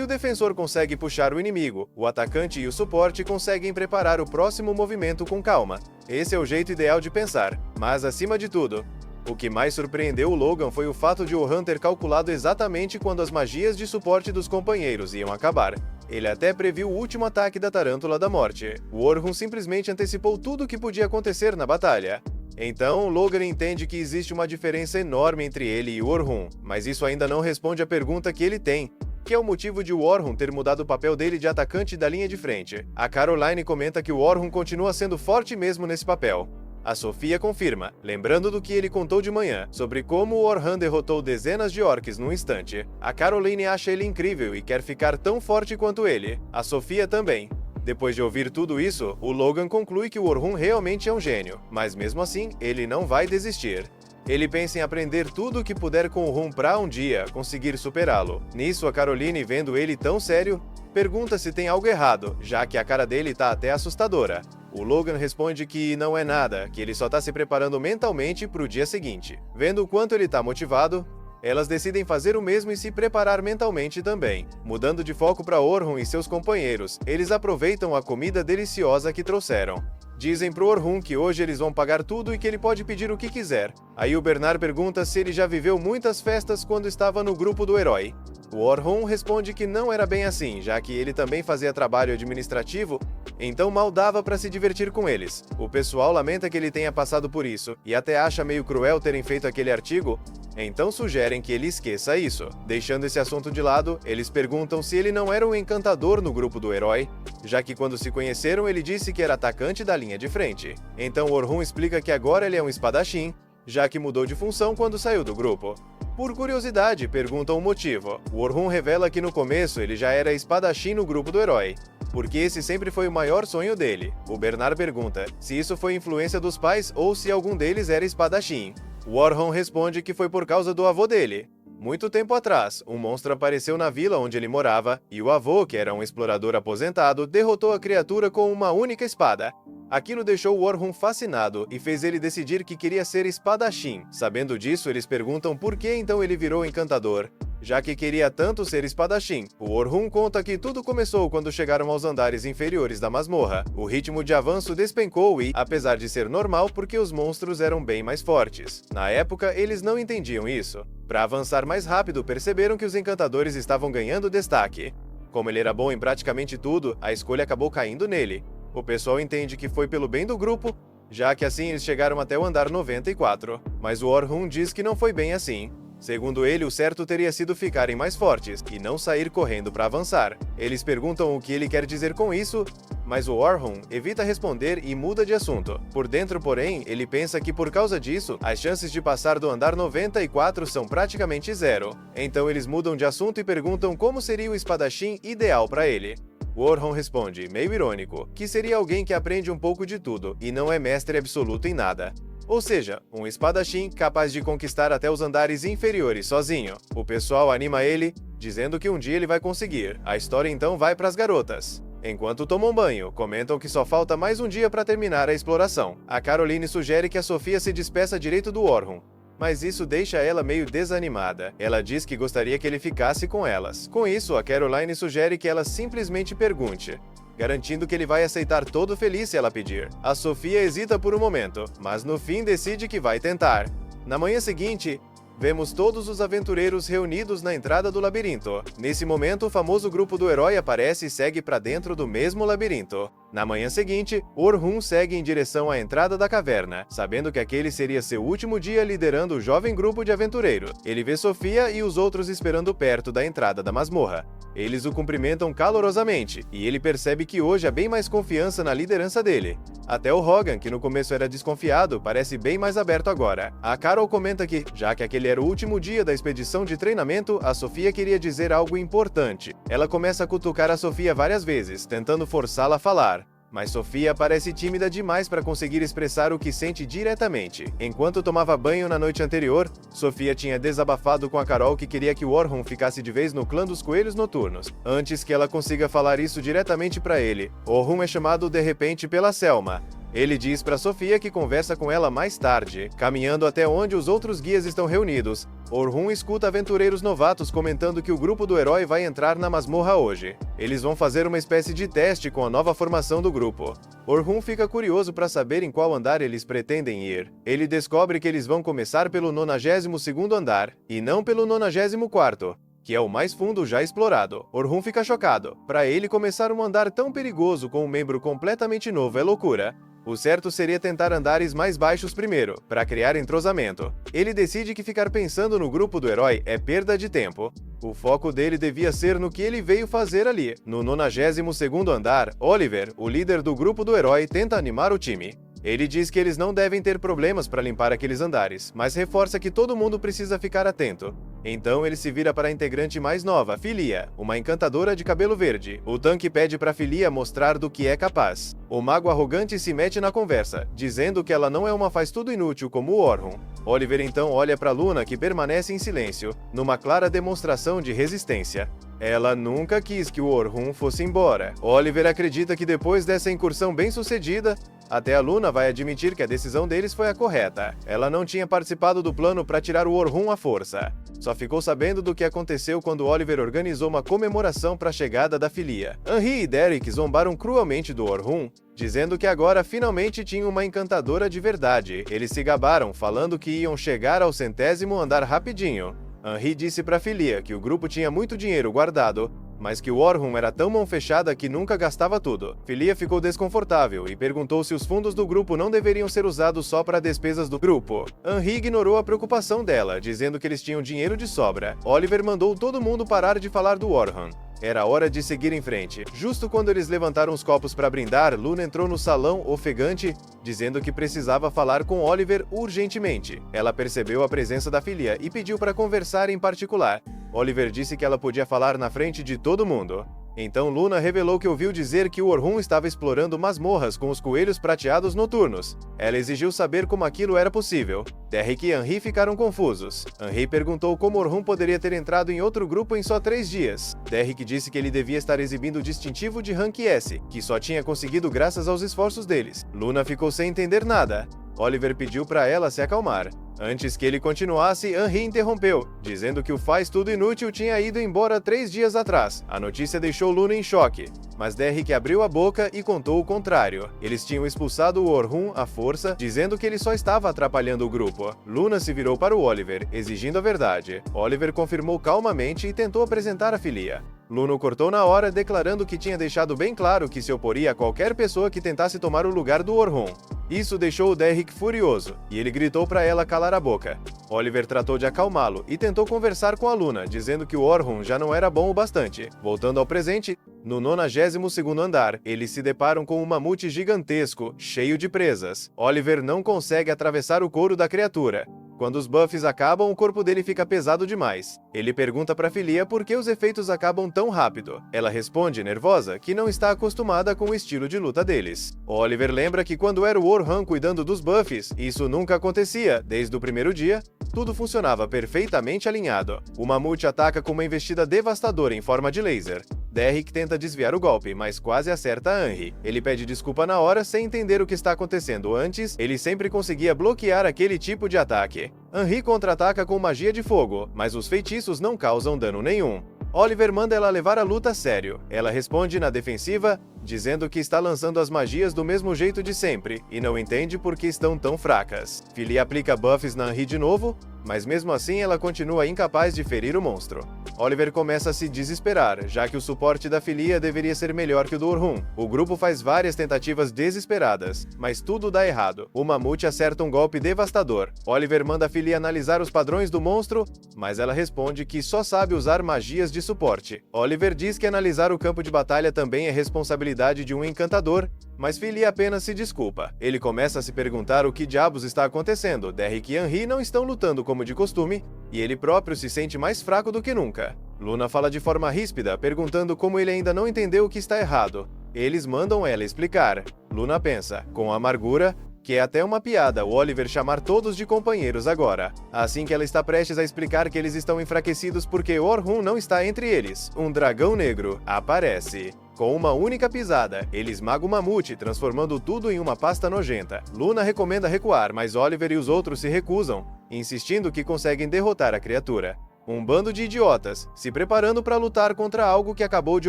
o defensor consegue puxar o inimigo, o atacante e o suporte conseguem preparar o próximo movimento com calma. Esse é o jeito ideal de pensar. Mas acima de tudo, o que mais surpreendeu o Logan foi o fato de Orhun ter calculado exatamente quando as magias de suporte dos companheiros iam acabar. Ele até previu o último ataque da Tarântula da Morte. O Orhun simplesmente antecipou tudo o que podia acontecer na batalha. Então, Logan entende que existe uma diferença enorme entre ele e o Orhun, mas isso ainda não responde à pergunta que ele tem, que é o motivo de o Orhun ter mudado o papel dele de atacante da linha de frente. A Caroline comenta que o Orhun continua sendo forte mesmo nesse papel. A Sofia confirma, lembrando do que ele contou de manhã, sobre como o Orhun derrotou dezenas de orcs num instante. A Caroline acha ele incrível e quer ficar tão forte quanto ele. A Sofia também. Depois de ouvir tudo isso, o Logan conclui que o Orhun realmente é um gênio, mas mesmo assim, ele não vai desistir. Ele pensa em aprender tudo o que puder com o Orhun pra um dia conseguir superá-lo. Nisso, a Caroline, vendo ele tão sério, pergunta se tem algo errado, já que a cara dele tá até assustadora. O Logan responde que não é nada, que ele só tá se preparando mentalmente pro dia seguinte. Vendo o quanto ele tá motivado, elas decidem fazer o mesmo e se preparar mentalmente também. Mudando de foco para Orhun e seus companheiros, eles aproveitam a comida deliciosa que trouxeram. Dizem pro Orhun que hoje eles vão pagar tudo e que ele pode pedir o que quiser. Aí o Bernard pergunta se ele já viveu muitas festas quando estava no grupo do herói. O Orhun responde que não era bem assim, já que ele também fazia trabalho administrativo, então mal dava para se divertir com eles. O pessoal lamenta que ele tenha passado por isso, e até acha meio cruel terem feito aquele artigo, então sugerem que ele esqueça isso. Deixando esse assunto de lado, eles perguntam se ele não era um encantador no grupo do herói, já que quando se conheceram ele disse que era atacante da linha de frente. Então Orhun explica que agora ele é um espadachim, já que mudou de função quando saiu do grupo. Por curiosidade, perguntam o motivo. O Orhun revela que no começo ele já era espadachim no grupo do herói, porque esse sempre foi o maior sonho dele. O Bernard pergunta se isso foi influência dos pais ou se algum deles era espadachim. O Orhun responde que foi por causa do avô dele. Muito tempo atrás, um monstro apareceu na vila onde ele morava, e o avô, que era um explorador aposentado, derrotou a criatura com uma única espada. Aquilo deixou o Orhun fascinado e fez ele decidir que queria ser espadachim. Sabendo disso, eles perguntam por que então ele virou encantador, já que queria tanto ser espadachim. O Orhun conta que tudo começou quando chegaram aos andares inferiores da masmorra. O ritmo de avanço despencou e, apesar de ser normal, porque os monstros eram bem mais fortes. Na época, eles não entendiam isso. Para avançar mais rápido, perceberam que os encantadores estavam ganhando destaque. Como ele era bom em praticamente tudo, a escolha acabou caindo nele. O pessoal entende que foi pelo bem do grupo, já que assim eles chegaram até o andar 94. Mas o Orhun diz que não foi bem assim. Segundo ele, o certo teria sido ficarem mais fortes e não sair correndo para avançar. Eles perguntam o que ele quer dizer com isso, mas o Orhun evita responder e muda de assunto. Por dentro, porém, ele pensa que por causa disso, as chances de passar do andar 94 são praticamente zero. Então eles mudam de assunto e perguntam como seria o espadachim ideal para ele. O Orhun responde, meio irônico, que seria alguém que aprende um pouco de tudo e não é mestre absoluto em nada. Ou seja, um espadachim capaz de conquistar até os andares inferiores sozinho. O pessoal anima ele, dizendo que um dia ele vai conseguir. A história então vai para as garotas. Enquanto tomam banho, comentam que só falta mais um dia para terminar a exploração. A Caroline sugere que a Sofia se despeça direito do Orhun, mas isso deixa ela meio desanimada. Ela diz que gostaria que ele ficasse com elas. Com isso, a Caroline sugere que ela simplesmente pergunte, garantindo que ele vai aceitar todo feliz se ela pedir. A Sofia hesita por um momento, mas no fim decide que vai tentar. Na manhã seguinte, vemos todos os aventureiros reunidos na entrada do labirinto. Nesse momento, o famoso grupo do herói aparece e segue para dentro do mesmo labirinto. Na manhã seguinte, Orhun segue em direção à entrada da caverna, sabendo que aquele seria seu último dia liderando o jovem grupo de aventureiros. Ele vê Sofia e os outros esperando perto da entrada da masmorra. Eles o cumprimentam calorosamente, e ele percebe que hoje há bem mais confiança na liderança dele. Até o Hogan, que no começo era desconfiado, parece bem mais aberto agora. A Carol comenta que, já que aquele era o último dia da expedição de treinamento, a Sofia queria dizer algo importante. Ela começa a cutucar a Sofia várias vezes, tentando forçá-la a falar. Mas Sofia parece tímida demais para conseguir expressar o que sente diretamente. Enquanto tomava banho na noite anterior, Sofia tinha desabafado com a Carol que queria que o Orhun ficasse de vez no clã dos Coelhos Noturnos. Antes que ela consiga falar isso diretamente para ele, Orhun é chamado de repente pela Selma. Ele diz para Sofia que conversa com ela mais tarde. Caminhando até onde os outros guias estão reunidos, Orhun escuta aventureiros novatos comentando que o grupo do herói vai entrar na masmorra hoje. Eles vão fazer uma espécie de teste com a nova formação do grupo. Orhun fica curioso para saber em qual andar eles pretendem ir. Ele descobre que eles vão começar pelo 92º andar, e não pelo 94º. Que é o mais fundo já explorado. Orhun fica chocado. Para ele, começar um andar tão perigoso com um membro completamente novo é loucura. O certo seria tentar andares mais baixos primeiro, para criar entrosamento. Ele decide que ficar pensando no grupo do herói é perda de tempo. O foco dele devia ser no que ele veio fazer ali. No 92º andar, Oliver, o líder do grupo do herói, tenta animar o time. Ele diz que eles não devem ter problemas para limpar aqueles andares, mas reforça que todo mundo precisa ficar atento. Então ele se vira para a integrante mais nova, Filia, uma encantadora de cabelo verde. O tanque pede para Filia mostrar do que é capaz. O mago arrogante se mete na conversa, dizendo que ela não é uma faz-tudo inútil como o Orhun. Oliver então olha para Luna, que permanece em silêncio, numa clara demonstração de resistência. Ela nunca quis que o Orhun fosse embora. Oliver acredita que depois dessa incursão bem-sucedida, até a Luna vai admitir que a decisão deles foi a correta. Ela não tinha participado do plano para tirar o Orhun à força. Só ficou sabendo do que aconteceu quando Oliver organizou uma comemoração para a chegada da Filia. Henri e Derek zombaram cruelmente do Orhun, dizendo que agora finalmente tinha uma encantadora de verdade. Eles se gabaram, falando que iam chegar ao 100º andar rapidinho. Henri disse para Filia que o grupo tinha muito dinheiro guardado, mas que o Orhun era tão mão fechada que nunca gastava tudo. Filia ficou desconfortável e perguntou se os fundos do grupo não deveriam ser usados só para despesas do grupo. Henri ignorou a preocupação dela, dizendo que eles tinham dinheiro de sobra. Oliver mandou todo mundo parar de falar do Orhun. Era hora de seguir em frente. Justo quando eles levantaram os copos para brindar, Luna entrou no salão ofegante, dizendo que precisava falar com Oliver urgentemente. Ela percebeu a presença da Filia e pediu para conversar em particular. Oliver disse que ela podia falar na frente de todo mundo. Então Luna revelou que ouviu dizer que o Orhun estava explorando masmorras com os coelhos prateados noturnos. Ela exigiu saber como aquilo era possível. Derek e Henri ficaram confusos. Henri perguntou como Orhun poderia ter entrado em outro grupo em só 3 dias. Derek disse que ele devia estar exibindo o distintivo de Rank S, que só tinha conseguido graças aos esforços deles. Luna ficou sem entender nada. Oliver pediu para ela se acalmar. Antes que ele continuasse, Henri interrompeu, dizendo que o faz-tudo inútil tinha ido embora 3 dias atrás. A notícia deixou Luna em choque, mas Derek abriu a boca e contou o contrário. Eles tinham expulsado o Orhun à força, dizendo que ele só estava atrapalhando o grupo. Luna se virou para o Oliver, exigindo a verdade. Oliver confirmou calmamente e tentou apresentar a Filia. Luna o cortou na hora, declarando que tinha deixado bem claro que se oporia a qualquer pessoa que tentasse tomar o lugar do Orhun. Isso deixou o Derek furioso, e ele gritou para ela calar a boca. Oliver tratou de acalmá-lo e tentou conversar com a Luna, dizendo que o Orhun já não era bom o bastante. Voltando ao presente, no 92º andar, eles se deparam com um mamute gigantesco, cheio de presas. Oliver não consegue atravessar o couro da criatura. Quando os buffs acabam, o corpo dele fica pesado demais. Ele pergunta para Filia por que os efeitos acabam tão rápido. Ela responde, nervosa, que não está acostumada com o estilo de luta deles. Oliver lembra que quando era o Orhun cuidando dos buffs, isso nunca acontecia. Desde o primeiro dia, tudo funcionava perfeitamente alinhado. O mamute ataca com uma investida devastadora em forma de laser. Derek tenta desviar o golpe, mas quase acerta Henri. Ele pede desculpa na hora sem entender o que está acontecendo. Antes, ele sempre conseguia bloquear aquele tipo de ataque. Henri contra-ataca com magia de fogo, mas os feitiços não causam dano nenhum. Oliver manda ela levar a luta a sério. Ela responde na defensiva, dizendo que está lançando as magias do mesmo jeito de sempre, e não entende por que estão tão fracas. Philly aplica buffs na Anri de novo, mas mesmo assim ela continua incapaz de ferir o monstro. Oliver começa a se desesperar, já que o suporte da Filia deveria ser melhor que o do Orhun. O grupo faz várias tentativas desesperadas, mas tudo dá errado. O Mamute acerta um golpe devastador. Oliver manda a Filia analisar os padrões do monstro, mas ela responde que só sabe usar magias de suporte. Oliver diz que analisar o campo de batalha também é responsabilidade de um encantador, mas Philly apenas se desculpa. Ele começa a se perguntar o que diabos está acontecendo. Derrick e Henry não estão lutando como de costume, e ele próprio se sente mais fraco do que nunca. Luna fala de forma ríspida, perguntando como ele ainda não entendeu o que está errado. Eles mandam ela explicar. Luna pensa, com amargura, que é até uma piada o Oliver chamar todos de companheiros agora. Assim que ela está prestes a explicar que eles estão enfraquecidos porque Orhun não está entre eles, um dragão negro aparece. Com uma única pisada, ele esmaga o mamute, transformando tudo em uma pasta nojenta. Luna recomenda recuar, mas Oliver e os outros se recusam, insistindo que conseguem derrotar a criatura. Um bando de idiotas, se preparando para lutar contra algo que acabou de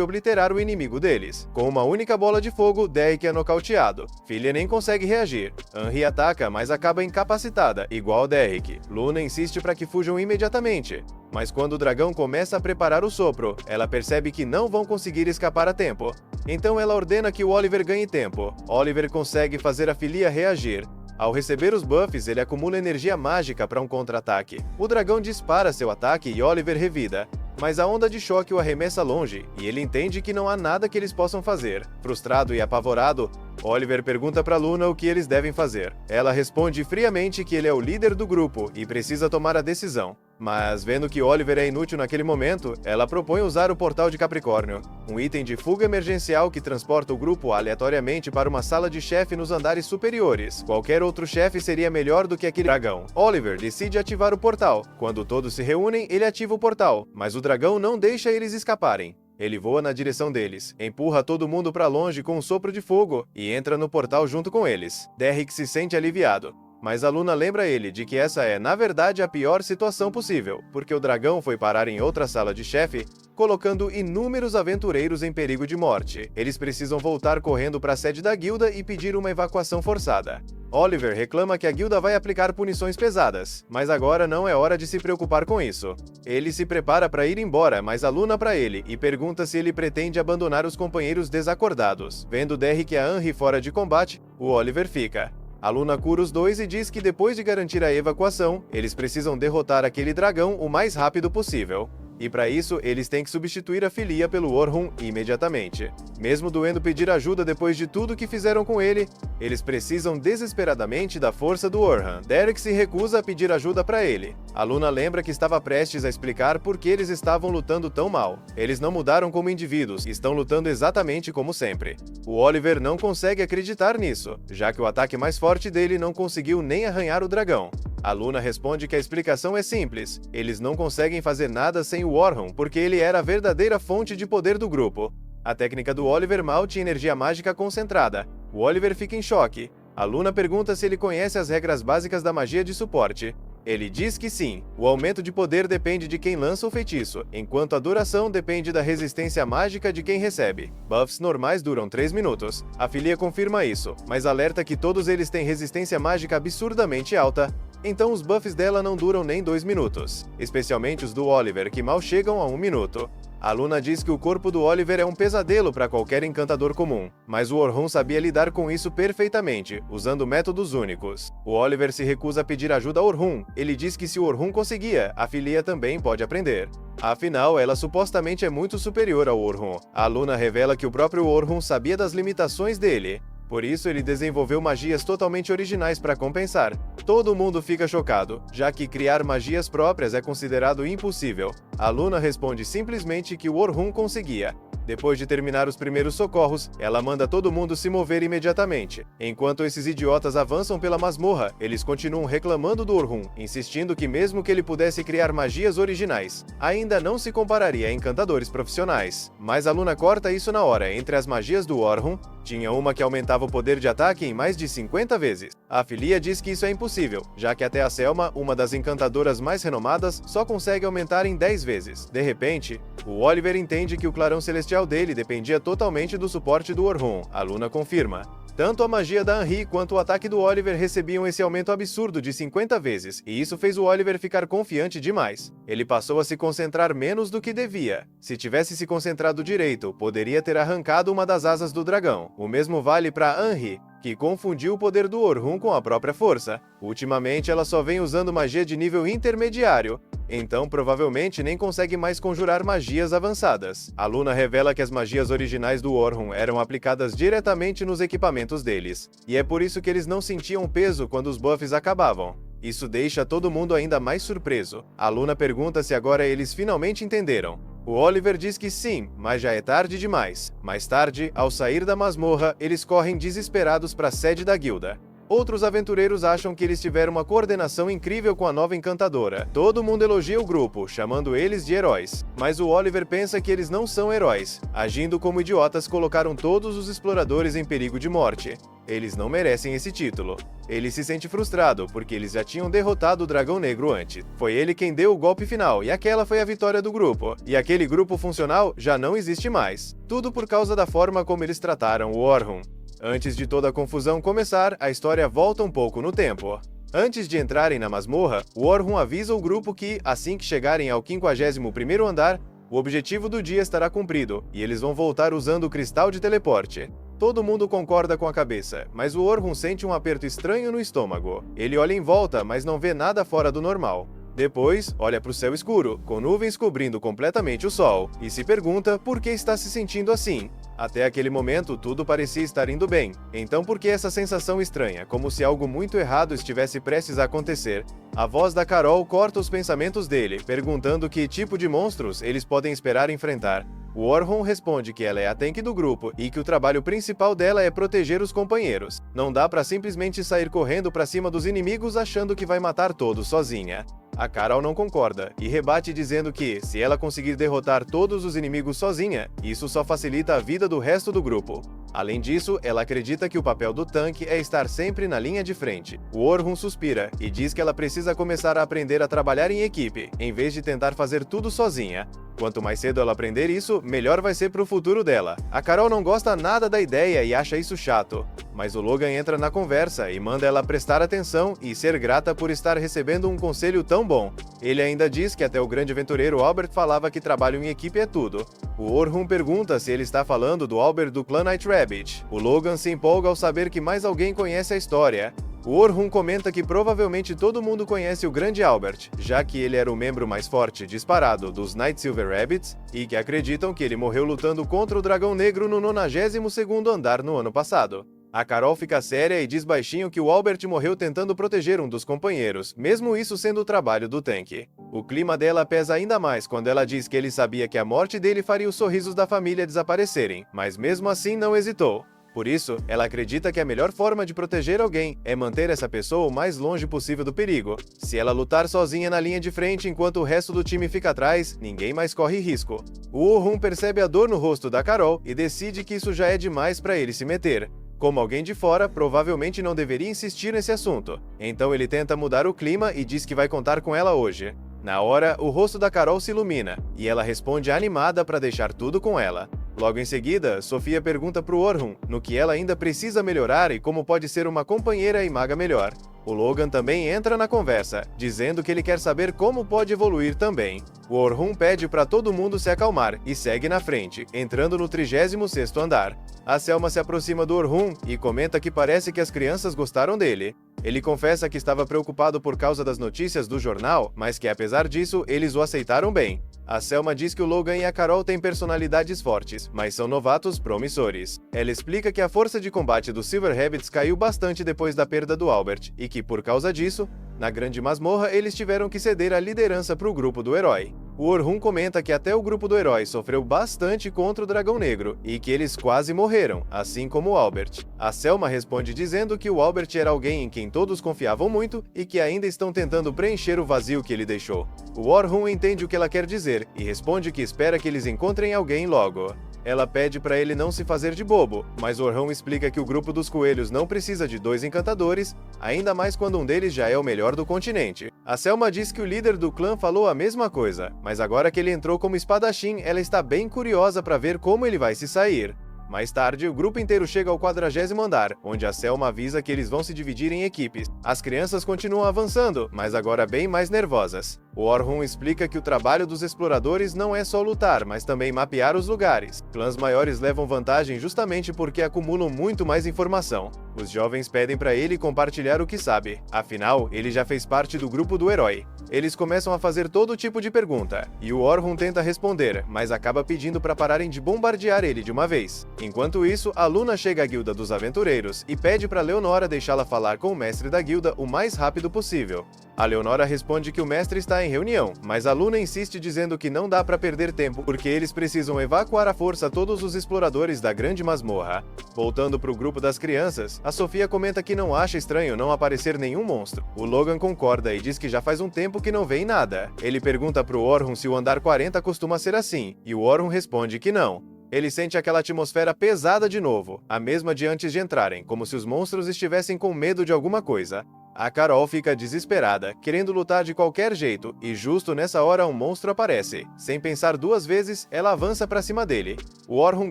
obliterar o inimigo deles. Com uma única bola de fogo, Derrick é nocauteado. Philly nem consegue reagir. Henry ataca, mas acaba incapacitada, igual Derrick. Luna insiste para que fujam imediatamente. Mas quando o dragão começa a preparar o sopro, ela percebe que não vão conseguir escapar a tempo. Então ela ordena que o Oliver ganhe tempo. Oliver consegue fazer a Filia reagir. Ao receber os buffs, ele acumula energia mágica para um contra-ataque. O dragão dispara seu ataque e Oliver revida, mas a onda de choque o arremessa longe, e ele entende que não há nada que eles possam fazer. Frustrado e apavorado, Oliver pergunta para Luna o que eles devem fazer. Ela responde friamente que ele é o líder do grupo e precisa tomar a decisão. Mas, vendo que Oliver é inútil naquele momento, ela propõe usar o Portal de Capricórnio, um item de fuga emergencial que transporta o grupo aleatoriamente para uma sala de chefe nos andares superiores. Qualquer outro chefe seria melhor do que aquele dragão. Oliver decide ativar o portal. Quando todos se reúnem, ele ativa o portal, mas o dragão não deixa eles escaparem. Ele voa na direção deles, empurra todo mundo para longe com um sopro de fogo e entra no portal junto com eles. Derrick se sente aliviado. Mas a Luna lembra ele de que essa é, na verdade, a pior situação possível, porque o dragão foi parar em outra sala de chefe, colocando inúmeros aventureiros em perigo de morte. Eles precisam voltar correndo para a sede da guilda e pedir uma evacuação forçada. Oliver reclama que a guilda vai aplicar punições pesadas, mas agora não é hora de se preocupar com isso. Ele se prepara para ir embora, mas a Luna para ele e pergunta se ele pretende abandonar os companheiros desacordados. Vendo Derrick e a Henry fora de combate, o Oliver fica. A Luna cura os dois e diz que depois de garantir a evacuação, eles precisam derrotar aquele dragão o mais rápido possível. E para isso, eles têm que substituir a Filia pelo Orhun imediatamente. Mesmo doendo pedir ajuda depois de tudo que fizeram com ele, eles precisam desesperadamente da força do Orhun. Derrick se recusa a pedir ajuda para ele. A Luna lembra que estava prestes a explicar por que eles estavam lutando tão mal. Eles não mudaram como indivíduos, estão lutando exatamente como sempre. O Oliver não consegue acreditar nisso, já que o ataque mais forte dele não conseguiu nem arranhar o dragão. A Luna responde que a explicação é simples. Eles não conseguem fazer nada sem o Orhun, porque ele era a verdadeira fonte de poder do grupo. A técnica do Oliver mal tinha energia mágica concentrada. O Oliver fica em choque. A Luna pergunta se ele conhece as regras básicas da magia de suporte. Ele diz que sim. O aumento de poder depende de quem lança o feitiço, enquanto a duração depende da resistência mágica de quem recebe. Buffs normais duram 3 minutos. A Filia confirma isso, mas alerta que todos eles têm resistência mágica absurdamente alta. Então os buffs dela não duram nem 2 minutos, especialmente os do Oliver, que mal chegam a 1 minuto. A Luna diz que o corpo do Oliver é um pesadelo para qualquer encantador comum, mas o Orhun sabia lidar com isso perfeitamente, usando métodos únicos. O Oliver se recusa a pedir ajuda a Orhun. Ele diz que se o Orhun conseguia, a Filia também pode aprender. Afinal, ela supostamente é muito superior ao Orhun. A Luna revela que o próprio Orhun sabia das limitações dele. Por isso, ele desenvolveu magias totalmente originais para compensar. Todo mundo fica chocado, já que criar magias próprias é considerado impossível. A Luna responde simplesmente que o Orhun conseguia. Depois de terminar os primeiros socorros, ela manda todo mundo se mover imediatamente. Enquanto esses idiotas avançam pela masmorra, eles continuam reclamando do Orhun, insistindo que mesmo que ele pudesse criar magias originais, ainda não se compararia a encantadores profissionais. Mas a Luna corta isso na hora. Entre as magias do Orhun, Tinha uma que aumentava o poder de ataque em mais de 50 vezes. A Filia diz que isso é impossível, já que até a Selma, uma das encantadoras mais renomadas, só consegue aumentar em 10 vezes. De repente, o Oliver entende que o clarão celestial dele dependia totalmente do suporte do Orhun. A Luna confirma. Tanto a magia da Henri quanto o ataque do Oliver recebiam esse aumento absurdo de 50 vezes, e isso fez o Oliver ficar confiante demais. Ele passou a se concentrar menos do que devia. Se tivesse se concentrado direito, poderia ter arrancado uma das asas do dragão. O mesmo vale para Henri, que confundiu o poder do Orhun com a própria força. Ultimamente, ela só vem usando magia de nível intermediário, então provavelmente nem consegue mais conjurar magias avançadas. A Luna revela que as magias originais do Orhun eram aplicadas diretamente nos equipamentos deles, e é por isso que eles não sentiam peso quando os buffs acabavam. Isso deixa todo mundo ainda mais surpreso. A Luna pergunta se agora eles finalmente entenderam. O Oliver diz que sim, mas já é tarde demais. Mais tarde, ao sair da masmorra, eles correm desesperados para a sede da guilda. Outros aventureiros acham que eles tiveram uma coordenação incrível com a nova encantadora. Todo mundo elogia o grupo, chamando eles de heróis. Mas o Oliver pensa que eles não são heróis. Agindo como idiotas, colocaram todos os exploradores em perigo de morte. Eles não merecem esse título. Ele se sente frustrado, porque eles já tinham derrotado o Dragão Negro antes. Foi ele quem deu o golpe final, e aquela foi a vitória do grupo. E aquele grupo funcional já não existe mais. Tudo por causa da forma como eles trataram o Orhun. Antes de toda a confusão começar, a história volta um pouco no tempo. Antes de entrarem na masmorra, o Orhun avisa o grupo que, assim que chegarem ao 51º andar, o objetivo do dia estará cumprido, e eles vão voltar usando o cristal de teleporte. Todo mundo concorda com a cabeça, mas o Orhun sente um aperto estranho no estômago. Ele olha em volta, mas não vê nada fora do normal. Depois, olha para o céu escuro, com nuvens cobrindo completamente o sol, e se pergunta por que está se sentindo assim. Até aquele momento, tudo parecia estar indo bem. Então por que essa sensação estranha, como se algo muito errado estivesse prestes a acontecer? A voz da Carol corta os pensamentos dele, perguntando que tipo de monstros eles podem esperar enfrentar. O Orhun responde que ela é a tanque do grupo e que o trabalho principal dela é proteger os companheiros. Não dá pra simplesmente sair correndo pra cima dos inimigos achando que vai matar todos sozinha. A Carol não concorda e rebate dizendo que, se ela conseguir derrotar todos os inimigos sozinha, isso só facilita a vida do resto do grupo. Além disso, ela acredita que o papel do tanque é estar sempre na linha de frente. O Orhun suspira e diz que ela precisa começar a aprender a trabalhar em equipe, em vez de tentar fazer tudo sozinha. Quanto mais cedo ela aprender isso, melhor vai ser pro futuro dela. A Carol não gosta nada da ideia e acha isso chato, mas o Logan entra na conversa e manda ela prestar atenção e ser grata por estar recebendo um conselho tão bom. Ele ainda diz que até o grande aventureiro Albert falava que trabalho em equipe é tudo. O Orhun pergunta se ele está falando do Albert do clã Night Rabbit. O Logan se empolga ao saber que mais alguém conhece a história. O Orhun comenta que provavelmente todo mundo conhece o grande Albert, já que ele era o membro mais forte, disparado, dos Night Silver Rabbits, e que acreditam que ele morreu lutando contra o Dragão Negro no 92º andar no ano passado. A Carol fica séria e diz baixinho que o Albert morreu tentando proteger um dos companheiros, mesmo isso sendo o trabalho do tanque. O clima dela pesa ainda mais quando ela diz que ele sabia que a morte dele faria os sorrisos da família desaparecerem, mas mesmo assim não hesitou. Por isso, ela acredita que a melhor forma de proteger alguém é manter essa pessoa o mais longe possível do perigo. Se ela lutar sozinha na linha de frente enquanto o resto do time fica atrás, ninguém mais corre risco. O Orhun percebe a dor no rosto da Carol e decide que isso já é demais para ele se meter. Como alguém de fora, provavelmente não deveria insistir nesse assunto. Então ele tenta mudar o clima e diz que vai contar com ela hoje. Na hora, o rosto da Carol se ilumina, e ela responde animada para deixar tudo com ela. Logo em seguida, Sofia pergunta pro Orhun no que ela ainda precisa melhorar e como pode ser uma companheira e maga melhor. O Logan também entra na conversa, dizendo que ele quer saber como pode evoluir também. O Orhun pede para todo mundo se acalmar e segue na frente, entrando no 36º andar. A Selma se aproxima do Orhun e comenta que parece que as crianças gostaram dele. Ele confessa que estava preocupado por causa das notícias do jornal, mas que apesar disso, eles o aceitaram bem. A Selma diz que o Logan e a Carol têm personalidades fortes, mas são novatos promissores. Ela explica que a força de combate dos Silver Rabbits caiu bastante depois da perda do Albert, e que, por causa disso, na grande masmorra eles tiveram que ceder a liderança para o grupo do herói. O Orhun comenta que até o grupo do herói sofreu bastante contra o Dragão Negro, e que eles quase morreram, assim como o Albert. A Selma responde dizendo que o Albert era alguém em quem todos confiavam muito e que ainda estão tentando preencher o vazio que ele deixou. O Orhun entende o que ela quer dizer e responde que espera que eles encontrem alguém logo. Ela pede para ele não se fazer de bobo, mas Orhun explica que o grupo dos coelhos não precisa de 2 encantadores, ainda mais quando um deles já é o melhor do continente. A Selma diz que o líder do clã falou a mesma coisa, mas agora que ele entrou como espadachim, ela está bem curiosa para ver como ele vai se sair. Mais tarde, o grupo inteiro chega ao 40º andar, onde a Selma avisa que eles vão se dividir em equipes. As crianças continuam avançando, mas agora bem mais nervosas. O Orhun explica que o trabalho dos exploradores não é só lutar, mas também mapear os lugares. Clãs maiores levam vantagem justamente porque acumulam muito mais informação. Os jovens pedem para ele compartilhar o que sabe, afinal, ele já fez parte do grupo do herói. Eles começam a fazer todo tipo de pergunta, e o Orhun tenta responder, mas acaba pedindo para pararem de bombardear ele de uma vez. Enquanto isso, a Luna chega à Guilda dos Aventureiros e pede para Leonora deixá-la falar com o mestre da guilda o mais rápido possível. A Leonora responde que o mestre está em reunião, mas a Luna insiste dizendo que não dá para perder tempo porque eles precisam evacuar à força todos os exploradores da Grande Masmorra. Voltando para o grupo das crianças, a Sofia comenta que não acha estranho não aparecer nenhum monstro. O Logan concorda e diz que já faz um tempo que não vê nada. Ele pergunta pro Orhun se o andar 40 costuma ser assim, e o Orhun responde que não. Ele sente aquela atmosfera pesada de novo, a mesma de antes de entrarem, como se os monstros estivessem com medo de alguma coisa. A Carol fica desesperada, querendo lutar de qualquer jeito, e justo nessa hora um monstro aparece. Sem pensar 2 vezes, ela avança para cima dele. O Orhun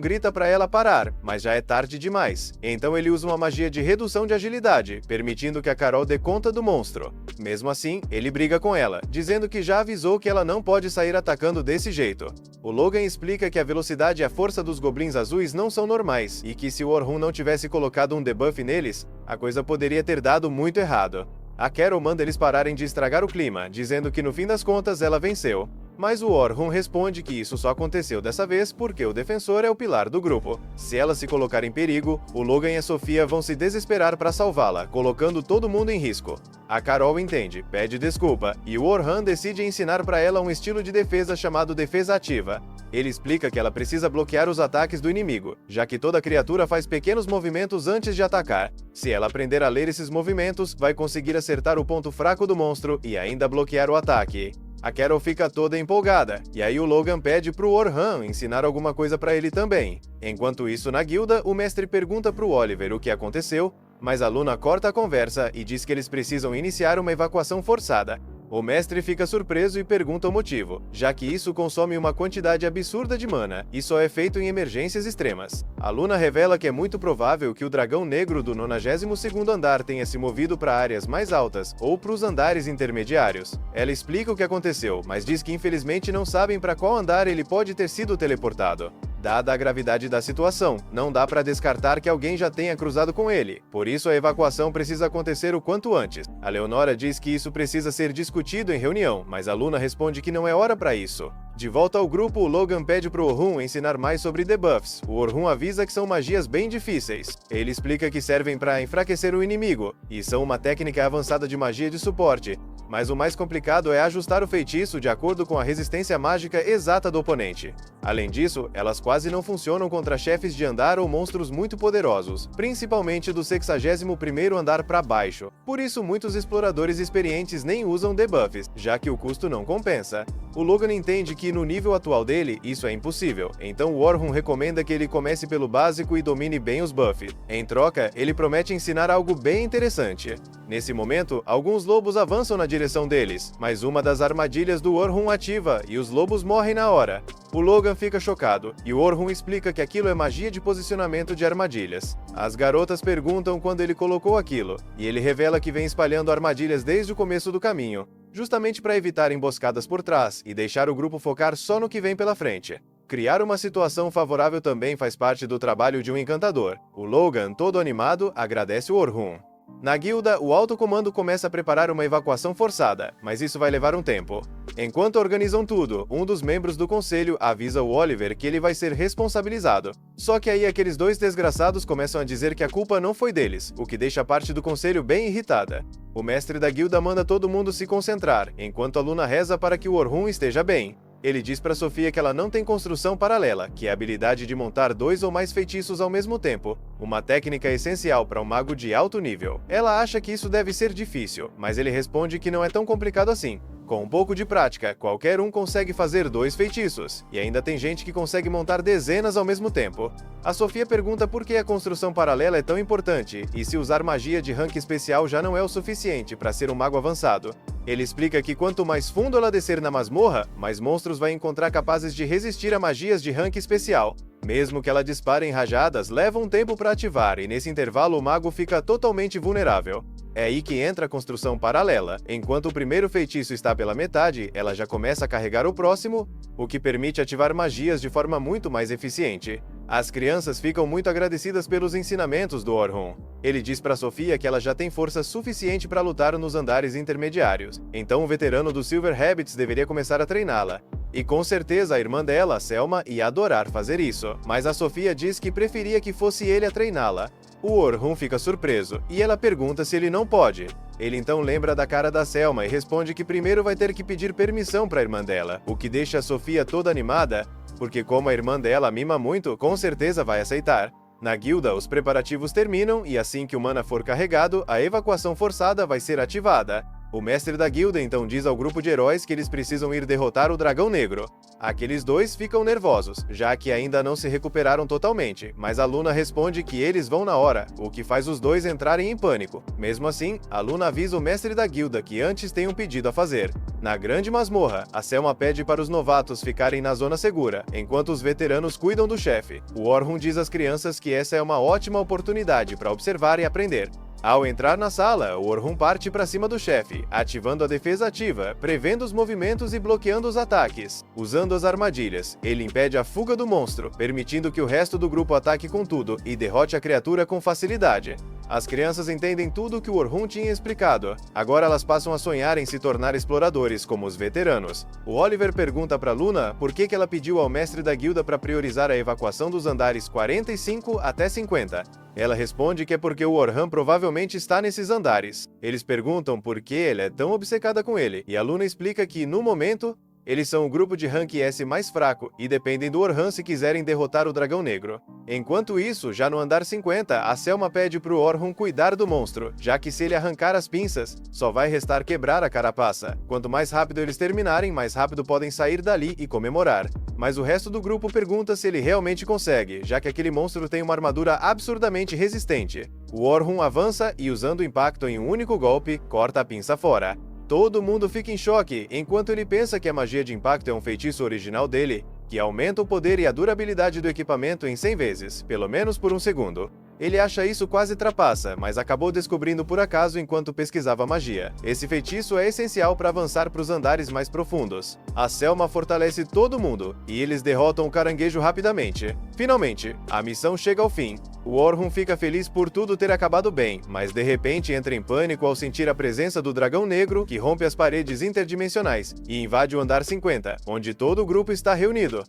grita para ela parar, mas já é tarde demais. Então ele usa uma magia de redução de agilidade, permitindo que a Carol dê conta do monstro. Mesmo assim, ele briga com ela, dizendo que já avisou que ela não pode sair atacando desse jeito. O Logan explica que a velocidade e a força dos goblins azuis não são normais, e que se o Orhun não tivesse colocado um debuff neles, a coisa poderia ter dado muito errado. A Carol manda eles pararem de estragar o clima, dizendo que no fim das contas ela venceu. Mas o Orhun responde que isso só aconteceu dessa vez porque o defensor é o pilar do grupo. Se ela se colocar em perigo, o Logan e a Sofia vão se desesperar para salvá-la, colocando todo mundo em risco. A Carol entende, pede desculpa, e o Orhun decide ensinar para ela um estilo de defesa chamado defesa ativa. Ele explica que ela precisa bloquear os ataques do inimigo, já que toda criatura faz pequenos movimentos antes de atacar. Se ela aprender a ler esses movimentos, vai conseguir acertar o ponto fraco do monstro e ainda bloquear o ataque. A Carol fica toda empolgada, e aí o Logan pede pro Orhun ensinar alguma coisa pra ele também. Enquanto isso, na guilda, o mestre pergunta pro Oliver o que aconteceu, mas a Luna corta a conversa e diz que eles precisam iniciar uma evacuação forçada. O mestre fica surpreso e pergunta o motivo, já que isso consome uma quantidade absurda de mana e só é feito em emergências extremas. A Luna revela que é muito provável que o dragão negro do 92º andar tenha se movido para áreas mais altas ou para os andares intermediários. Ela explica o que aconteceu, mas diz que infelizmente não sabem para qual andar ele pode ter sido teleportado. Dada a gravidade da situação, não dá para descartar que alguém já tenha cruzado com ele, por isso a evacuação precisa acontecer o quanto antes. A Leonora diz que isso precisa ser discutido em reunião, mas a Luna responde que não é hora para isso. De volta ao grupo, o Logan pede pro Orhun ensinar mais sobre debuffs. O Orhun avisa que são magias bem difíceis. Ele explica que servem para enfraquecer o inimigo, e são uma técnica avançada de magia de suporte. Mas o mais complicado é ajustar o feitiço de acordo com a resistência mágica exata do oponente. Além disso, elas quase não funcionam contra chefes de andar ou monstros muito poderosos, principalmente do 61º andar para baixo. Por isso, muitos exploradores experientes nem usam debuffs, já que o custo não compensa. O Logan entende que no nível atual dele, isso é impossível, então o Orhun recomenda que ele comece pelo básico e domine bem os buffs. Em troca, ele promete ensinar algo bem interessante. Nesse momento, alguns lobos avançam na direção deles, mas uma das armadilhas do Orhun ativa e os lobos morrem na hora. O Logan fica chocado, e o Orhun explica que aquilo é magia de posicionamento de armadilhas. As garotas perguntam quando ele colocou aquilo, e ele revela que vem espalhando armadilhas desde o começo do caminho, justamente para evitar emboscadas por trás e deixar o grupo focar só no que vem pela frente. Criar uma situação favorável também faz parte do trabalho de um encantador. O Logan, todo animado, agradece o Orhun. Na guilda, o alto comando começa a preparar uma evacuação forçada, mas isso vai levar um tempo. Enquanto organizam tudo, um dos membros do conselho avisa o Oliver que ele vai ser responsabilizado. Só que aí aqueles dois desgraçados começam a dizer que a culpa não foi deles, o que deixa a parte do conselho bem irritada. O mestre da guilda manda todo mundo se concentrar, enquanto a Luna reza para que o Orhun esteja bem. Ele diz para Sofia que ela não tem construção paralela, que é a habilidade de montar 2 ou mais feitiços ao mesmo tempo, uma técnica essencial para um mago de alto nível. Ela acha que isso deve ser difícil, mas ele responde que não é tão complicado assim. Com um pouco de prática, qualquer um consegue fazer 2 feitiços, e ainda tem gente que consegue montar dezenas ao mesmo tempo. A Sofia pergunta por que a construção paralela é tão importante, e se usar magia de rank especial já não é o suficiente para ser um mago avançado. Ele explica que quanto mais fundo ela descer na masmorra, mais monstros vai encontrar capazes de resistir a magias de rank especial. Mesmo que ela dispare em rajadas, leva um tempo para ativar, e nesse intervalo o mago fica totalmente vulnerável. É aí que entra a construção paralela. Enquanto o primeiro feitiço está pela metade, ela já começa a carregar o próximo, o que permite ativar magias de forma muito mais eficiente. As crianças ficam muito agradecidas pelos ensinamentos do Orhun. Ele diz para Sofia que ela já tem força suficiente para lutar nos andares intermediários, então o veterano dos Silver Rabbits deveria começar a treiná-la. E com certeza a irmã dela, a Selma, ia adorar fazer isso, mas a Sofia diz que preferia que fosse ele a treiná-la. O Orhun fica surpreso, e ela pergunta se ele não pode. Ele então lembra da cara da Selma e responde que primeiro vai ter que pedir permissão para a irmã dela, o que deixa a Sofia toda animada, porque como a irmã dela a mima muito, com certeza vai aceitar. Na guilda, os preparativos terminam e assim que o mana for carregado, a evacuação forçada vai ser ativada. O mestre da guilda então diz ao grupo de heróis que eles precisam ir derrotar o Dragão Negro. Aqueles dois ficam nervosos, já que ainda não se recuperaram totalmente, mas a Luna responde que eles vão na hora, o que faz os dois entrarem em pânico. Mesmo assim, a Luna avisa o mestre da guilda que antes tem um pedido a fazer. Na grande masmorra, a Selma pede para os novatos ficarem na zona segura, enquanto os veteranos cuidam do chefe. O Orhun diz às crianças que essa é uma ótima oportunidade para observar e aprender. Ao entrar na sala, o Orhun parte para cima do chefe, ativando a defesa ativa, prevendo os movimentos e bloqueando os ataques. Usando as armadilhas, ele impede a fuga do monstro, permitindo que o resto do grupo ataque com tudo e derrote a criatura com facilidade. As crianças entendem tudo o que o Orhun tinha explicado. Agora elas passam a sonhar em se tornar exploradores, como os veteranos. O Oliver pergunta para Luna por que ela pediu ao mestre da guilda para priorizar a evacuação dos andares 45 até 50. Ela responde que é porque o Orhun provavelmente está nesses andares. Eles perguntam por que ela é tão obcecada com ele, e a Luna explica que, no momento, eles são o grupo de rank S mais fraco e dependem do Orhun se quiserem derrotar o Dragão Negro. Enquanto isso, já no andar 50, a Selma pede pro Orhun cuidar do monstro, já que se ele arrancar as pinças, só vai restar quebrar a carapaça. Quanto mais rápido eles terminarem, mais rápido podem sair dali e comemorar. Mas o resto do grupo pergunta se ele realmente consegue, já que aquele monstro tem uma armadura absurdamente resistente. O Orhun avança e, usando o impacto em um único golpe, corta a pinça fora. Todo mundo fica em choque, enquanto ele pensa que a magia de impacto é um feitiço original dele, que aumenta o poder e a durabilidade do equipamento em 100 vezes, pelo menos por um segundo. Ele acha isso quase trapaça, mas acabou descobrindo por acaso enquanto pesquisava magia. Esse feitiço é essencial para avançar para os andares mais profundos. A Selma fortalece todo mundo, e eles derrotam o caranguejo rapidamente. Finalmente, a missão chega ao fim. O Orhun fica feliz por tudo ter acabado bem, mas de repente entra em pânico ao sentir a presença do Dragão Negro, que rompe as paredes interdimensionais e invade o andar 50, onde todo o grupo está reunido.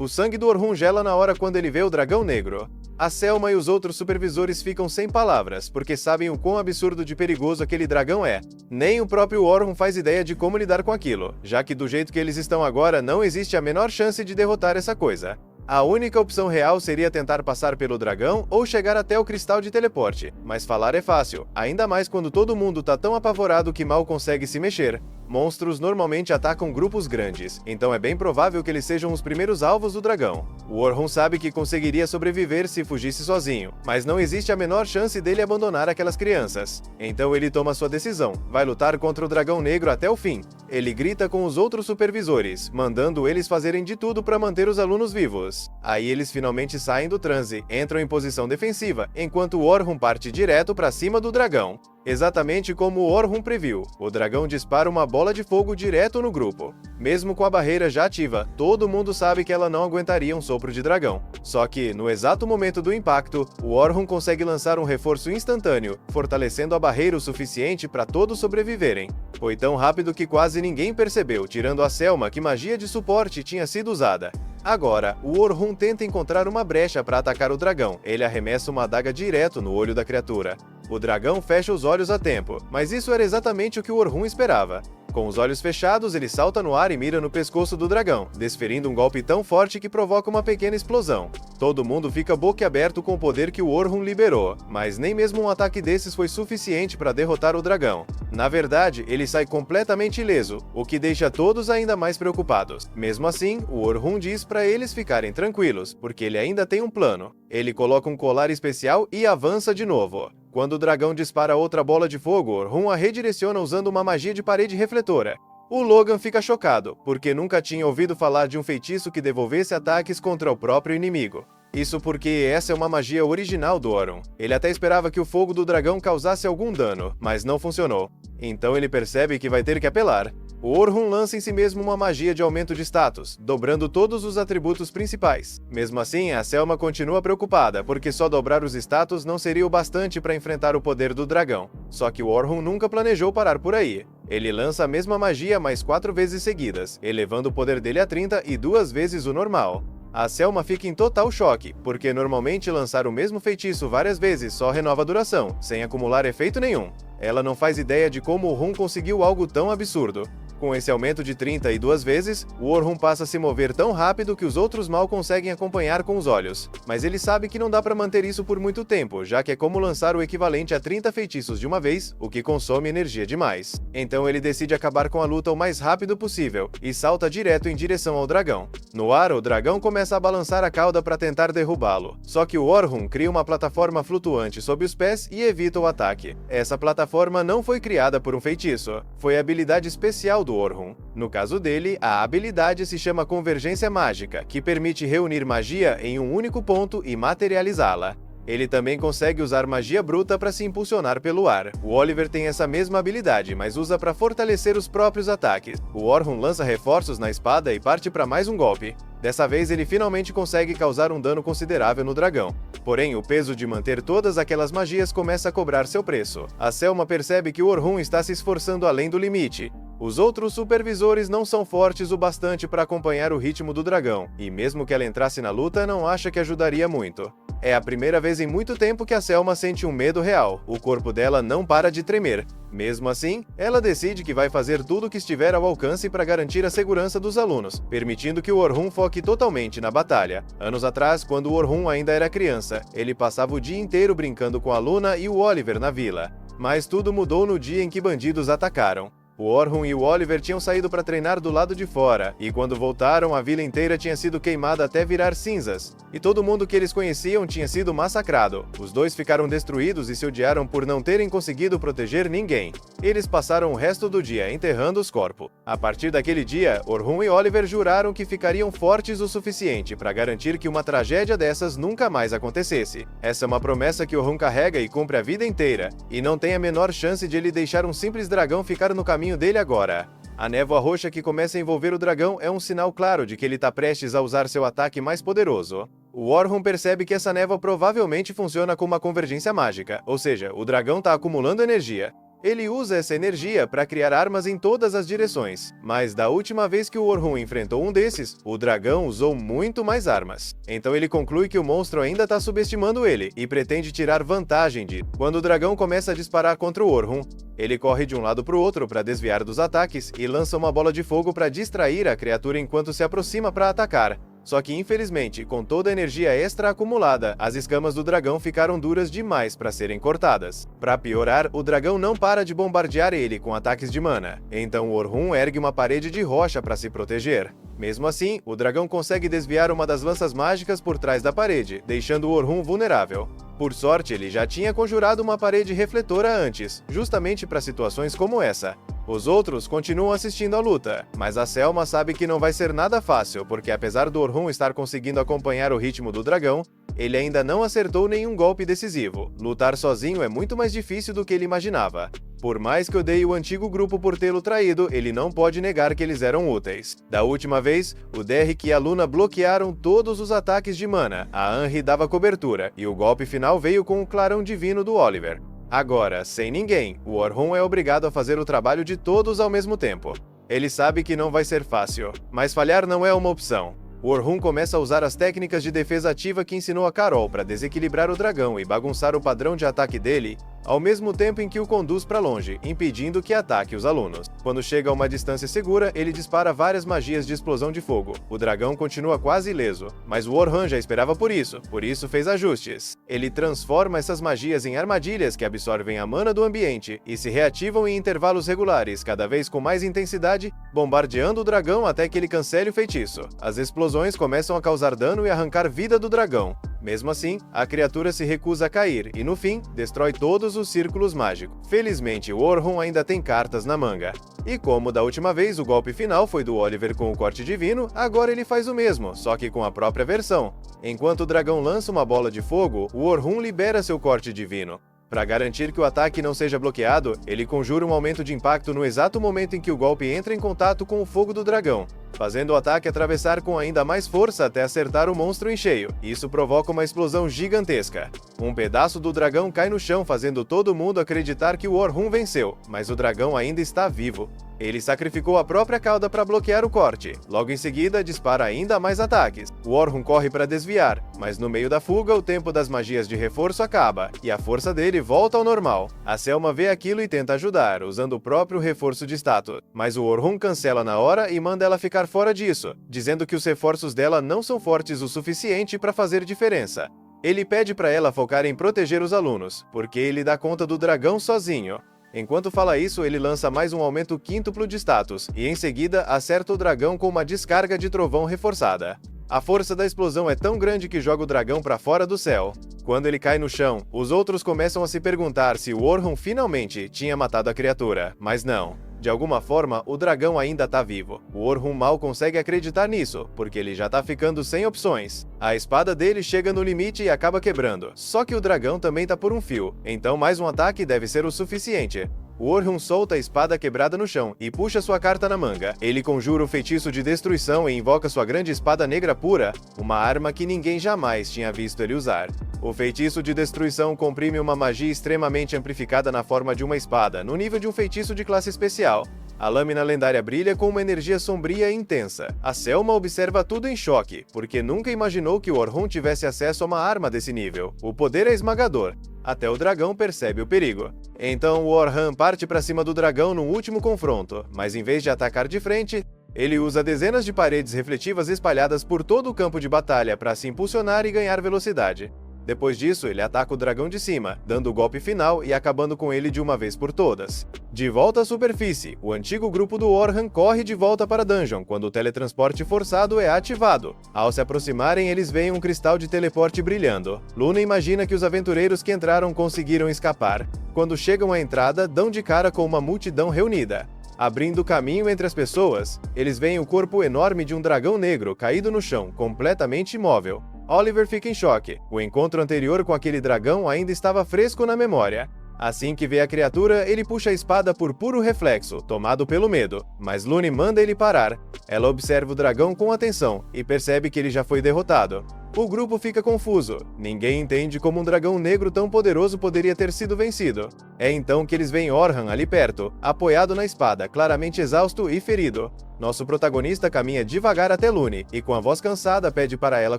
O sangue do Orhun gela na hora quando ele vê o Dragão Negro. A Selma e os outros supervisores ficam sem palavras, porque sabem o quão absurdo de perigoso aquele dragão é. Nem o próprio Orhun faz ideia de como lidar com aquilo, já que do jeito que eles estão agora não existe a menor chance de derrotar essa coisa. A única opção real seria tentar passar pelo dragão ou chegar até o cristal de teleporte, mas falar é fácil, ainda mais quando todo mundo tá tão apavorado que mal consegue se mexer. Monstros normalmente atacam grupos grandes, então é bem provável que eles sejam os primeiros alvos do dragão. O Orhun sabe que conseguiria sobreviver se fugisse sozinho, mas não existe a menor chance dele abandonar aquelas crianças. Então ele toma sua decisão, vai lutar contra o Dragão Negro até o fim. Ele grita com os outros supervisores, mandando eles fazerem de tudo para manter os alunos vivos. Aí eles finalmente saem do transe, entram em posição defensiva, enquanto o Orhun parte direto para cima do dragão. Exatamente como o Orhun previu, o dragão dispara uma bola de fogo direto no grupo. Mesmo com a barreira já ativa, todo mundo sabe que ela não aguentaria um sopro de dragão. Só que, no exato momento do impacto, o Orhun consegue lançar um reforço instantâneo, fortalecendo a barreira o suficiente para todos sobreviverem. Foi tão rápido que quase ninguém percebeu, tirando a Selma, que magia de suporte tinha sido usada. Agora, o Orhun tenta encontrar uma brecha para atacar o dragão. Ele arremessa uma adaga direto no olho da criatura. O dragão fecha os olhos a tempo, mas isso era exatamente o que o Orhun esperava. Com os olhos fechados, ele salta no ar e mira no pescoço do dragão, desferindo um golpe tão forte que provoca uma pequena explosão. Todo mundo fica boquiaberto com o poder que o Orhun liberou, mas nem mesmo um ataque desses foi suficiente para derrotar o dragão. Na verdade, ele sai completamente ileso, o que deixa todos ainda mais preocupados. Mesmo assim, o Orhun diz para eles ficarem tranquilos, porque ele ainda tem um plano. Ele coloca um colar especial e avança de novo. Quando o dragão dispara outra bola de fogo, Orhun a redireciona usando uma magia de parede refletora. O Logan fica chocado, porque nunca tinha ouvido falar de um feitiço que devolvesse ataques contra o próprio inimigo. Isso porque essa é uma magia original do Orhun. Ele até esperava que o fogo do dragão causasse algum dano, mas não funcionou. Então ele percebe que vai ter que apelar. O Orhun lança em si mesmo uma magia de aumento de status, dobrando todos os atributos principais. Mesmo assim, a Selma continua preocupada, porque só dobrar os status não seria o bastante para enfrentar o poder do dragão. Só que o Orhun nunca planejou parar por aí. Ele lança a mesma magia mais 4 vezes seguidas, elevando o poder dele a 30 e 2 vezes o normal. A Selma fica em total choque, porque normalmente lançar o mesmo feitiço várias vezes só renova a duração, sem acumular efeito nenhum. Ela não faz ideia de como o Orhun conseguiu algo tão absurdo. Com esse aumento de 32 vezes, o Orhun passa a se mover tão rápido que os outros mal conseguem acompanhar com os olhos. Mas ele sabe que não dá para manter isso por muito tempo, já que é como lançar o equivalente a 30 feitiços de uma vez, o que consome energia demais. Então ele decide acabar com a luta o mais rápido possível, e salta direto em direção ao dragão. No ar, o dragão começa a balançar a cauda para tentar derrubá-lo. Só que o Orhun cria uma plataforma flutuante sob os pés e evita o ataque. Essa plataforma não foi criada por um feitiço, foi a habilidade especial do Orhun. No caso dele, a habilidade se chama Convergência Mágica, que permite reunir magia em um único ponto e materializá-la. Ele também consegue usar magia bruta para se impulsionar pelo ar. O Oliver tem essa mesma habilidade, mas usa para fortalecer os próprios ataques. O Orhun lança reforços na espada e parte para mais um golpe. Dessa vez ele finalmente consegue causar um dano considerável no dragão. Porém, o peso de manter todas aquelas magias começa a cobrar seu preço. A Selma percebe que o Orhun está se esforçando além do limite. Os outros supervisores não são fortes o bastante para acompanhar o ritmo do dragão, e mesmo que ela entrasse na luta, não acha que ajudaria muito. É a primeira vez em muito tempo que a Selma sente um medo real. O corpo dela não para de tremer. Mesmo assim, ela decide que vai fazer tudo o que estiver ao alcance para garantir a segurança dos alunos, permitindo que o Orhun foque totalmente na batalha. Anos atrás, quando o Orhun ainda era criança, ele passava o dia inteiro brincando com a Luna e o Oliver na vila. Mas tudo mudou no dia em que bandidos atacaram. O Orhun e o Oliver tinham saído para treinar do lado de fora, e quando voltaram, a vila inteira tinha sido queimada até virar cinzas, e todo mundo que eles conheciam tinha sido massacrado. Os dois ficaram destruídos e se odiaram por não terem conseguido proteger ninguém. Eles passaram o resto do dia enterrando os corpos. A partir daquele dia, Orhun e Oliver juraram que ficariam fortes o suficiente para garantir que uma tragédia dessas nunca mais acontecesse. Essa é uma promessa que Orhun carrega e cumpre a vida inteira, e não tem a menor chance de ele deixar um simples dragão ficar no caminho dele agora. A névoa roxa que começa a envolver o dragão é um sinal claro de que ele está prestes a usar seu ataque mais poderoso. O Orhun percebe que essa névoa provavelmente funciona como uma convergência mágica, ou seja, o dragão está acumulando energia. Ele usa essa energia para criar armas em todas as direções, mas da última vez que o Orhun enfrentou um desses, o dragão usou muito mais armas. Então ele conclui que o monstro ainda está subestimando ele e pretende tirar vantagem disso. Quando o dragão começa a disparar contra o Orhun, ele corre de um lado para o outro para desviar dos ataques e lança uma bola de fogo para distrair a criatura enquanto se aproxima para atacar. Só que, infelizmente, com toda a energia extra acumulada, as escamas do dragão ficaram duras demais para serem cortadas. Para piorar, o dragão não para de bombardear ele com ataques de mana. Então o Orhun ergue uma parede de rocha para se proteger. Mesmo assim, o dragão consegue desviar uma das lanças mágicas por trás da parede, deixando o Orhun vulnerável. Por sorte, ele já tinha conjurado uma parede refletora antes, justamente para situações como essa. Os outros continuam assistindo à luta, mas a Selma sabe que não vai ser nada fácil, porque apesar do Orhun estar conseguindo acompanhar o ritmo do dragão, ele ainda não acertou nenhum golpe decisivo. Lutar sozinho é muito mais difícil do que ele imaginava. Por mais que odeie o antigo grupo por tê-lo traído, ele não pode negar que eles eram úteis. Da última vez, o Derrick e a Luna bloquearam todos os ataques de mana, a Anri dava cobertura, e o golpe final veio com o clarão divino do Oliver. Agora, sem ninguém, o Orhun é obrigado a fazer o trabalho de todos ao mesmo tempo. Ele sabe que não vai ser fácil, mas falhar não é uma opção. O Orhun começa a usar as técnicas de defesa ativa que ensinou a Carol para desequilibrar o dragão e bagunçar o padrão de ataque dele, ao mesmo tempo em que o conduz para longe, impedindo que ataque os alunos. Quando chega a uma distância segura, ele dispara várias magias de explosão de fogo. O dragão continua quase ileso, mas o Orhan já esperava por isso fez ajustes. Ele transforma essas magias em armadilhas que absorvem a mana do ambiente e se reativam em intervalos regulares, cada vez com mais intensidade, bombardeando o dragão até que ele cancele o feitiço. As explosões começam a causar dano e arrancar vida do dragão. Mesmo assim, a criatura se recusa a cair e, no fim, destrói todos os círculos mágicos. Felizmente, o Orhan ainda tem cartas na manga. E como da última vez o golpe final foi do Oliver com o corte divino, agora ele faz o mesmo, só que com a própria versão. Enquanto o dragão lança uma bola de fogo, o Orhan libera seu corte divino. Para garantir que o ataque não seja bloqueado, ele conjura um aumento de impacto no exato momento em que o golpe entra em contato com o fogo do dragão, fazendo o ataque atravessar com ainda mais força até acertar o monstro em cheio. Isso provoca uma explosão gigantesca. Um pedaço do dragão cai no chão, fazendo todo mundo acreditar que o Orhan venceu, mas o dragão ainda está vivo. Ele sacrificou a própria cauda para bloquear o corte. Logo em seguida, dispara ainda mais ataques. O Orhan corre para desviar, mas no meio da fuga, o tempo das magias de reforço acaba, e a força dele volta ao normal. A Selma vê aquilo e tenta ajudar, usando o próprio reforço de status. Mas o Orhan cancela na hora e manda ela ficar fora disso, dizendo que os reforços dela não são fortes o suficiente para fazer diferença. Ele pede para ela focar em proteger os alunos, porque ele dá conta do dragão sozinho. Enquanto fala isso, ele lança mais um aumento quíntuplo de status, e em seguida acerta o dragão com uma descarga de trovão reforçada. A força da explosão é tão grande que joga o dragão para fora do céu. Quando ele cai no chão, os outros começam a se perguntar se o Orhan finalmente tinha matado a criatura, mas não. De alguma forma, o dragão ainda tá vivo. O Orhan mal consegue acreditar nisso, porque ele já tá ficando sem opções. A espada dele chega no limite e acaba quebrando. Só que o dragão também tá por um fio, então mais um ataque deve ser o suficiente. O Orhan solta a espada quebrada no chão e puxa sua carta na manga. Ele conjura o feitiço de destruição e invoca sua grande espada negra pura, uma arma que ninguém jamais tinha visto ele usar. O feitiço de destruição comprime uma magia extremamente amplificada na forma de uma espada, no nível de um feitiço de classe especial. A lâmina lendária brilha com uma energia sombria e intensa. A Selma observa tudo em choque, porque nunca imaginou que o Orhan tivesse acesso a uma arma desse nível. O poder é esmagador. Até o dragão percebe o perigo. Então o Orhan parte para cima do dragão no último confronto, mas em vez de atacar de frente, ele usa dezenas de paredes refletivas espalhadas por todo o campo de batalha para se impulsionar e ganhar velocidade. Depois disso, ele ataca o dragão de cima, dando o golpe final e acabando com ele de uma vez por todas. De volta à superfície, o antigo grupo do Orhan corre de volta para a dungeon quando o teletransporte forçado é ativado. Ao se aproximarem, eles veem um cristal de teleporte brilhando. Luna imagina que os aventureiros que entraram conseguiram escapar. Quando chegam à entrada, dão de cara com uma multidão reunida. Abrindo caminho entre as pessoas, eles veem o corpo enorme de um dragão negro caído no chão, completamente imóvel. Oliver fica em choque. O encontro anterior com aquele dragão ainda estava fresco na memória. Assim que vê a criatura, ele puxa a espada por puro reflexo, tomado pelo medo. Mas Lune manda ele parar. Ela observa o dragão com atenção e percebe que ele já foi derrotado. O grupo fica confuso. Ninguém entende como um dragão negro tão poderoso poderia ter sido vencido. É então que eles veem Orhan ali perto, apoiado na espada, claramente exausto e ferido. Nosso protagonista caminha devagar até Lune e com a voz cansada pede para ela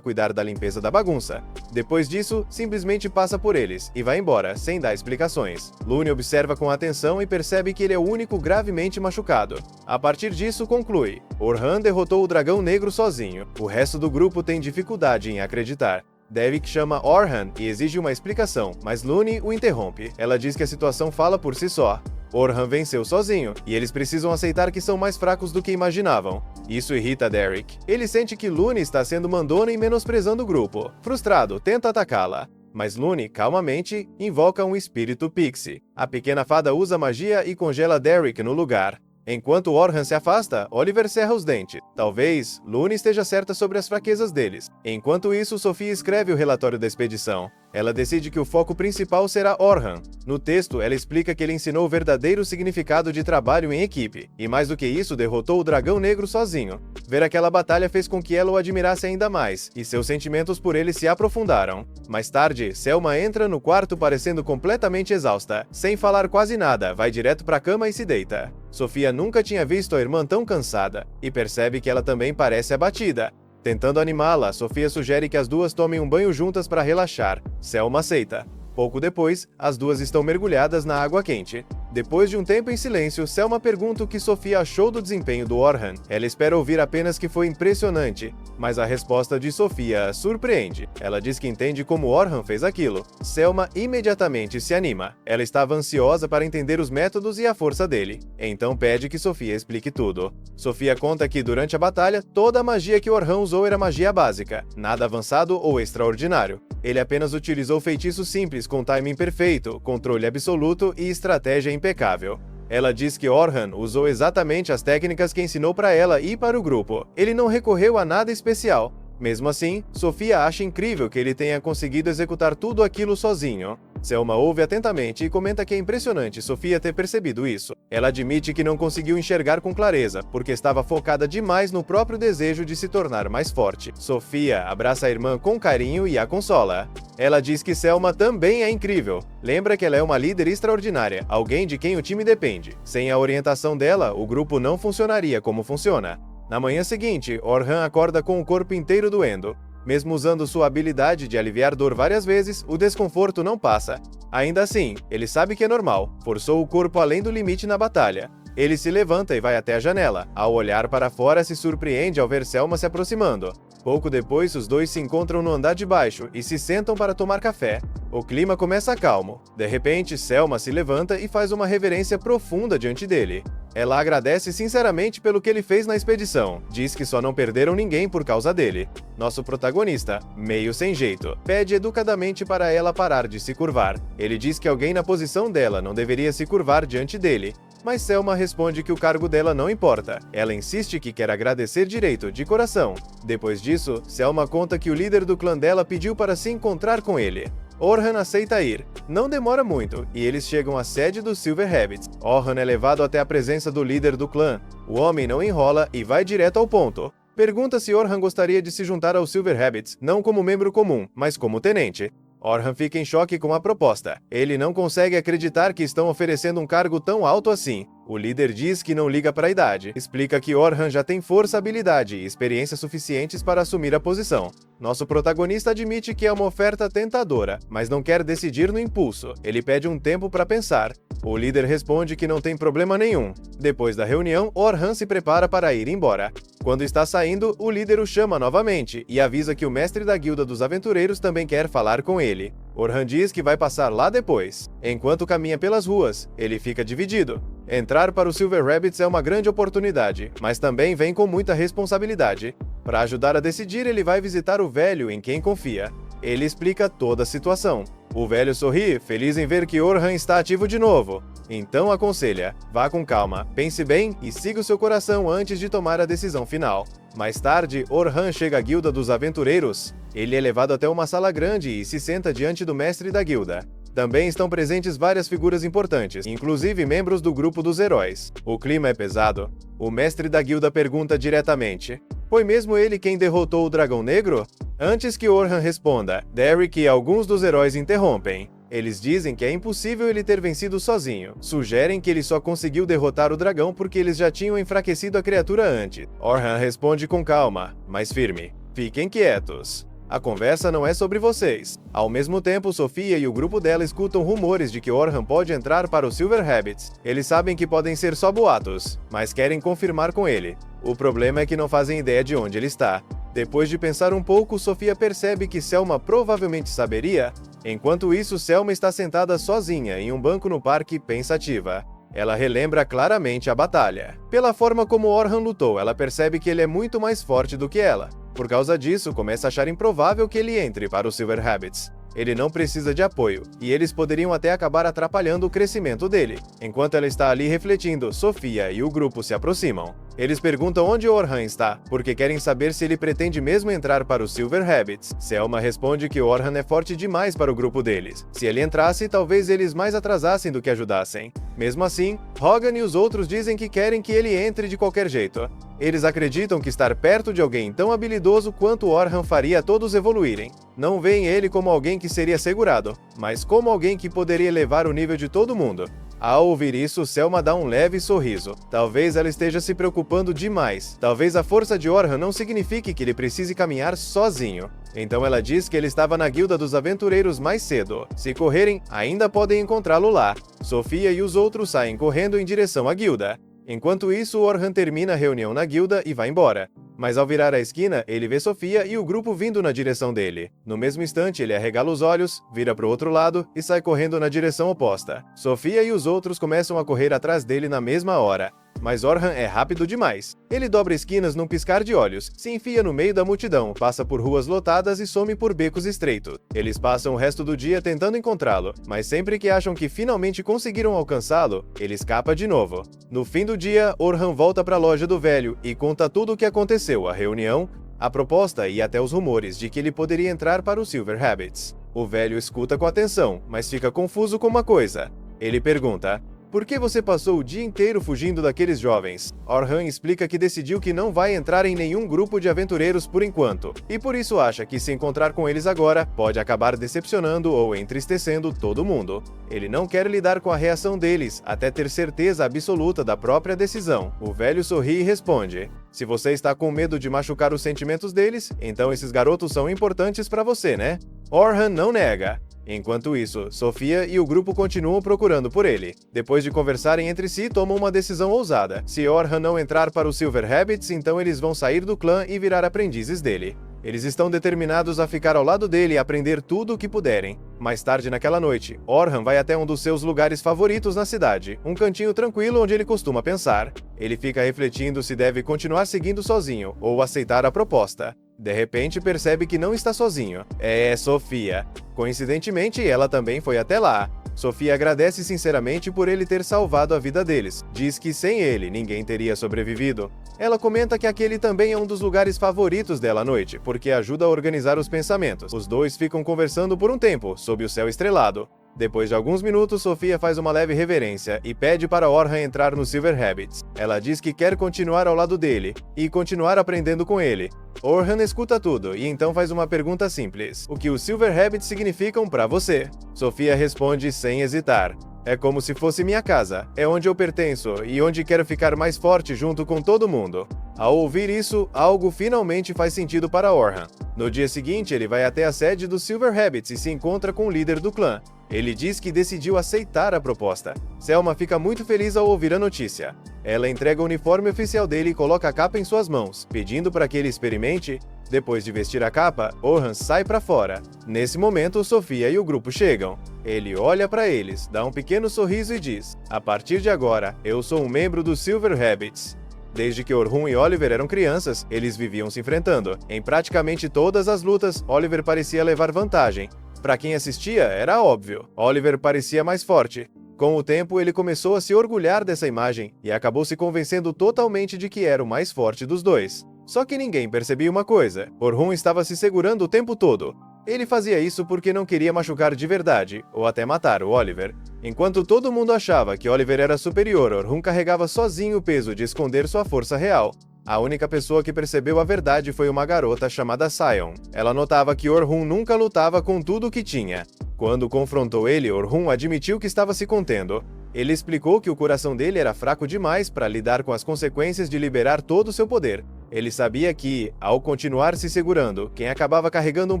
cuidar da limpeza da bagunça. Depois disso, simplesmente passa por eles e vai embora, sem dar explicações. Lune observa com atenção e percebe que ele é o único gravemente machucado. A partir disso, conclui: Orhan derrotou o dragão negro sozinho. O resto do grupo tem dificuldade em acreditar. Devik chama Orhan e exige uma explicação, mas Lune o interrompe. Ela diz que a situação fala por si só. Orhan venceu sozinho, e eles precisam aceitar que são mais fracos do que imaginavam. Isso irrita Derek. Ele sente que Lune está sendo mandona e menosprezando o grupo. Frustrado, tenta atacá-la. Mas Lune, calmamente, invoca um espírito pixie. A pequena fada usa magia e congela Derek no lugar. Enquanto Orhan se afasta, Oliver cerra os dentes. Talvez Lune esteja certa sobre as fraquezas deles. Enquanto isso, Sophie escreve o relatório da expedição. Ela decide que o foco principal será Orhan. No texto, ela explica que ele ensinou o verdadeiro significado de trabalho em equipe, e mais do que isso, derrotou o dragão negro sozinho. Ver aquela batalha fez com que ela o admirasse ainda mais, e seus sentimentos por ele se aprofundaram. Mais tarde, Selma entra no quarto parecendo completamente exausta. Sem falar quase nada, vai direto pra cama e se deita. Sofia nunca tinha visto a irmã tão cansada, e percebe que ela também parece abatida. Tentando animá-la, Sofia sugere que as duas tomem um banho juntas para relaxar. Selma aceita. Pouco depois, as duas estão mergulhadas na água quente. Depois de um tempo em silêncio, Selma pergunta o que Sofia achou do desempenho do Orhan. Ela espera ouvir apenas que foi impressionante, mas a resposta de Sofia a surpreende. Ela diz que entende como Orhan fez aquilo. Selma imediatamente se anima. Ela estava ansiosa para entender os métodos e a força dele. Então pede que Sofia explique tudo. Sofia conta que durante a batalha, toda a magia que Orhan usou era magia básica, nada avançado ou extraordinário. Ele apenas utilizou feitiços simples com timing perfeito, controle absoluto e estratégia impecável. Ela diz que Orhan usou exatamente as técnicas que ensinou para ela e para o grupo. Ele não recorreu a nada especial. Mesmo assim, Sofia acha incrível que ele tenha conseguido executar tudo aquilo sozinho. Selma ouve atentamente e comenta que é impressionante Sofia ter percebido isso. Ela admite que não conseguiu enxergar com clareza, porque estava focada demais no próprio desejo de se tornar mais forte. Sofia abraça a irmã com carinho e a consola. Ela diz que Selma também é incrível. Lembra que ela é uma líder extraordinária, alguém de quem o time depende. Sem a orientação dela, o grupo não funcionaria como funciona. Na manhã seguinte, Orhan acorda com o corpo inteiro doendo. Mesmo usando sua habilidade de aliviar dor várias vezes, o desconforto não passa. Ainda assim, ele sabe que é normal, forçou o corpo além do limite na batalha. Ele se levanta e vai até a janela. Ao olhar para fora, se surpreende ao ver Selma se aproximando. Pouco depois, os dois se encontram no andar de baixo e se sentam para tomar café. O clima começa calmo. De repente, Selma se levanta e faz uma reverência profunda diante dele. Ela agradece sinceramente pelo que ele fez na expedição. Diz que só não perderam ninguém por causa dele. Nosso protagonista, meio sem jeito, pede educadamente para ela parar de se curvar. Ele diz que alguém na posição dela não deveria se curvar diante dele. Mas Selma responde que o cargo dela não importa. Ela insiste que quer agradecer direito, de coração. Depois disso, Selma conta que o líder do clã dela pediu para se encontrar com ele. Orhan aceita ir. Não demora muito, e eles chegam à sede dos Silver Rabbits. Orhan é levado até a presença do líder do clã. O homem não enrola e vai direto ao ponto. Pergunta se Orhan gostaria de se juntar aos Silver Rabbits, não como membro comum, mas como tenente. Orhan fica em choque com a proposta. Ele não consegue acreditar que estão oferecendo um cargo tão alto assim. O líder diz que não liga para a idade. Explica que Orhan já tem força, habilidade e experiência suficientes para assumir a posição. Nosso protagonista admite que é uma oferta tentadora, mas não quer decidir no impulso. Ele pede um tempo para pensar. O líder responde que não tem problema nenhum. Depois da reunião, Orhan se prepara para ir embora. Quando está saindo, o líder o chama novamente e avisa que o mestre da Guilda dos Aventureiros também quer falar com ele. Orhan diz que vai passar lá depois. Enquanto caminha pelas ruas, ele fica dividido. Entrar para os Silver Rabbits é uma grande oportunidade, mas também vem com muita responsabilidade. Para ajudar a decidir, ele vai visitar o velho em quem confia. Ele explica toda a situação. O velho sorri, feliz em ver que Orhan está ativo de novo. Então aconselha, vá com calma, pense bem e siga o seu coração antes de tomar a decisão final. Mais tarde, Orhan chega à Guilda dos Aventureiros. Ele é levado até uma sala grande e se senta diante do mestre da guilda. Também estão presentes várias figuras importantes, inclusive membros do grupo dos heróis. O clima é pesado. O mestre da guilda pergunta diretamente: foi mesmo ele quem derrotou o Dragão Negro? Antes que Orhan responda, Derek e alguns dos heróis interrompem. Eles dizem que é impossível ele ter vencido sozinho. Sugerem que ele só conseguiu derrotar o dragão porque eles já tinham enfraquecido a criatura antes. Orhan responde com calma, mas firme: fiquem quietos. A conversa não é sobre vocês. Ao mesmo tempo, Sofia e o grupo dela escutam rumores de que Orhan pode entrar para os Silver Rabbits. Eles sabem que podem ser só boatos, mas querem confirmar com ele. O problema é que não fazem ideia de onde ele está. Depois de pensar um pouco, Sofia percebe que Selma provavelmente saberia. Enquanto isso, Selma está sentada sozinha em um banco no parque, pensativa. Ela relembra claramente a batalha. Pela forma como Orhan lutou, ela percebe que ele é muito mais forte do que ela. Por causa disso, começa a achar improvável que ele entre para os Silver Rabbits. Ele não precisa de apoio, e eles poderiam até acabar atrapalhando o crescimento dele. Enquanto ela está ali refletindo, Sofia e o grupo se aproximam. Eles perguntam onde Orhan está, porque querem saber se ele pretende mesmo entrar para os Silver Rabbits. Selma responde que Orhan é forte demais para o grupo deles. Se ele entrasse, talvez eles mais atrasassem do que ajudassem. Mesmo assim, Hogan e os outros dizem que querem que ele entre de qualquer jeito. Eles acreditam que estar perto de alguém tão habilidoso quanto Orhan faria todos evoluírem. Não veem ele como alguém que seria segurado, mas como alguém que poderia elevar o nível de todo mundo. Ao ouvir isso, Selma dá um leve sorriso. Talvez ela esteja se preocupando demais. Talvez a força de Orhan não signifique que ele precise caminhar sozinho. Então ela diz que ele estava na guilda dos aventureiros mais cedo. Se correrem, ainda podem encontrá-lo lá. Sofia e os outros saem correndo em direção à guilda. Enquanto isso, Orhan termina a reunião na guilda e vai embora. Mas ao virar a esquina, ele vê Sofia e o grupo vindo na direção dele. No mesmo instante, ele arregala os olhos, vira para o outro lado e sai correndo na direção oposta. Sofia e os outros começam a correr atrás dele na mesma hora. Mas Orhan é rápido demais. Ele dobra esquinas num piscar de olhos, se enfia no meio da multidão, passa por ruas lotadas e some por becos estreitos. Eles passam o resto do dia tentando encontrá-lo, mas sempre que acham que finalmente conseguiram alcançá-lo, ele escapa de novo. No fim do dia, Orhan volta para a loja do velho e conta tudo o que aconteceu, a reunião, a proposta e até os rumores de que ele poderia entrar para os Silver Rabbits. O velho escuta com atenção, mas fica confuso com uma coisa. Ele pergunta: "Por que você passou o dia inteiro fugindo daqueles jovens?" Orhan explica que decidiu que não vai entrar em nenhum grupo de aventureiros por enquanto, e por isso acha que se encontrar com eles agora pode acabar decepcionando ou entristecendo todo mundo. Ele não quer lidar com a reação deles até ter certeza absoluta da própria decisão. O velho sorri e responde: "Se você está com medo de machucar os sentimentos deles, então esses garotos são importantes para você, né?" Orhan não nega. Enquanto isso, Sofia e o grupo continuam procurando por ele. Depois de conversarem entre si, tomam uma decisão ousada. Se Orhan não entrar para os Silver Rabbits, então eles vão sair do clã e virar aprendizes dele. Eles estão determinados a ficar ao lado dele e aprender tudo o que puderem. Mais tarde naquela noite, Orhan vai até um dos seus lugares favoritos na cidade, um cantinho tranquilo onde ele costuma pensar. Ele fica refletindo se deve continuar seguindo sozinho ou aceitar a proposta. De repente, percebe que não está sozinho. É Sofia. Coincidentemente, ela também foi até lá. Sofia agradece sinceramente por ele ter salvado a vida deles. Diz que sem ele, ninguém teria sobrevivido. Ela comenta que aquele também é um dos lugares favoritos dela à noite, porque ajuda a organizar os pensamentos. Os dois ficam conversando por um tempo, sob o céu estrelado. Depois de alguns minutos, Sofia faz uma leve reverência e pede para Orhan entrar no Silver Rabbits. Ela diz que quer continuar ao lado dele e continuar aprendendo com ele. Orhan escuta tudo e então faz uma pergunta simples: "O que os Silver Rabbits significam para você?" Sofia responde sem hesitar: "É como se fosse minha casa, é onde eu pertenço e onde quero ficar mais forte junto com todo mundo." Ao ouvir isso, algo finalmente faz sentido para Orhan. No dia seguinte, ele vai até a sede dos Silver Rabbits e se encontra com o líder do clã. Ele diz que decidiu aceitar a proposta. Selma fica muito feliz ao ouvir a notícia. Ela entrega o uniforme oficial dele e coloca a capa em suas mãos, pedindo para que ele experimente. Depois de vestir a capa, Orhan sai para fora. Nesse momento, Sofia e o grupo chegam. Ele olha para eles, dá um pequeno sorriso e diz: "A partir de agora, eu sou um membro dos Silver Rabbits." Desde que Orhan e Oliver eram crianças, eles viviam se enfrentando. Em praticamente todas as lutas, Oliver parecia levar vantagem. Para quem assistia, era óbvio. Oliver parecia mais forte. Com o tempo, ele começou a se orgulhar dessa imagem e acabou se convencendo totalmente de que era o mais forte dos dois. Só que ninguém percebia uma coisa: Orhan estava se segurando o tempo todo. Ele fazia isso porque não queria machucar de verdade, ou até matar o Oliver. Enquanto todo mundo achava que Oliver era superior, Orhan carregava sozinho o peso de esconder sua força real. A única pessoa que percebeu a verdade foi uma garota chamada Sion. Ela notava que Orhan nunca lutava com tudo o que tinha. Quando confrontou ele, Orhan admitiu que estava se contendo. Ele explicou que o coração dele era fraco demais para lidar com as consequências de liberar todo o seu poder. Ele sabia que, ao continuar se segurando, quem acabava carregando um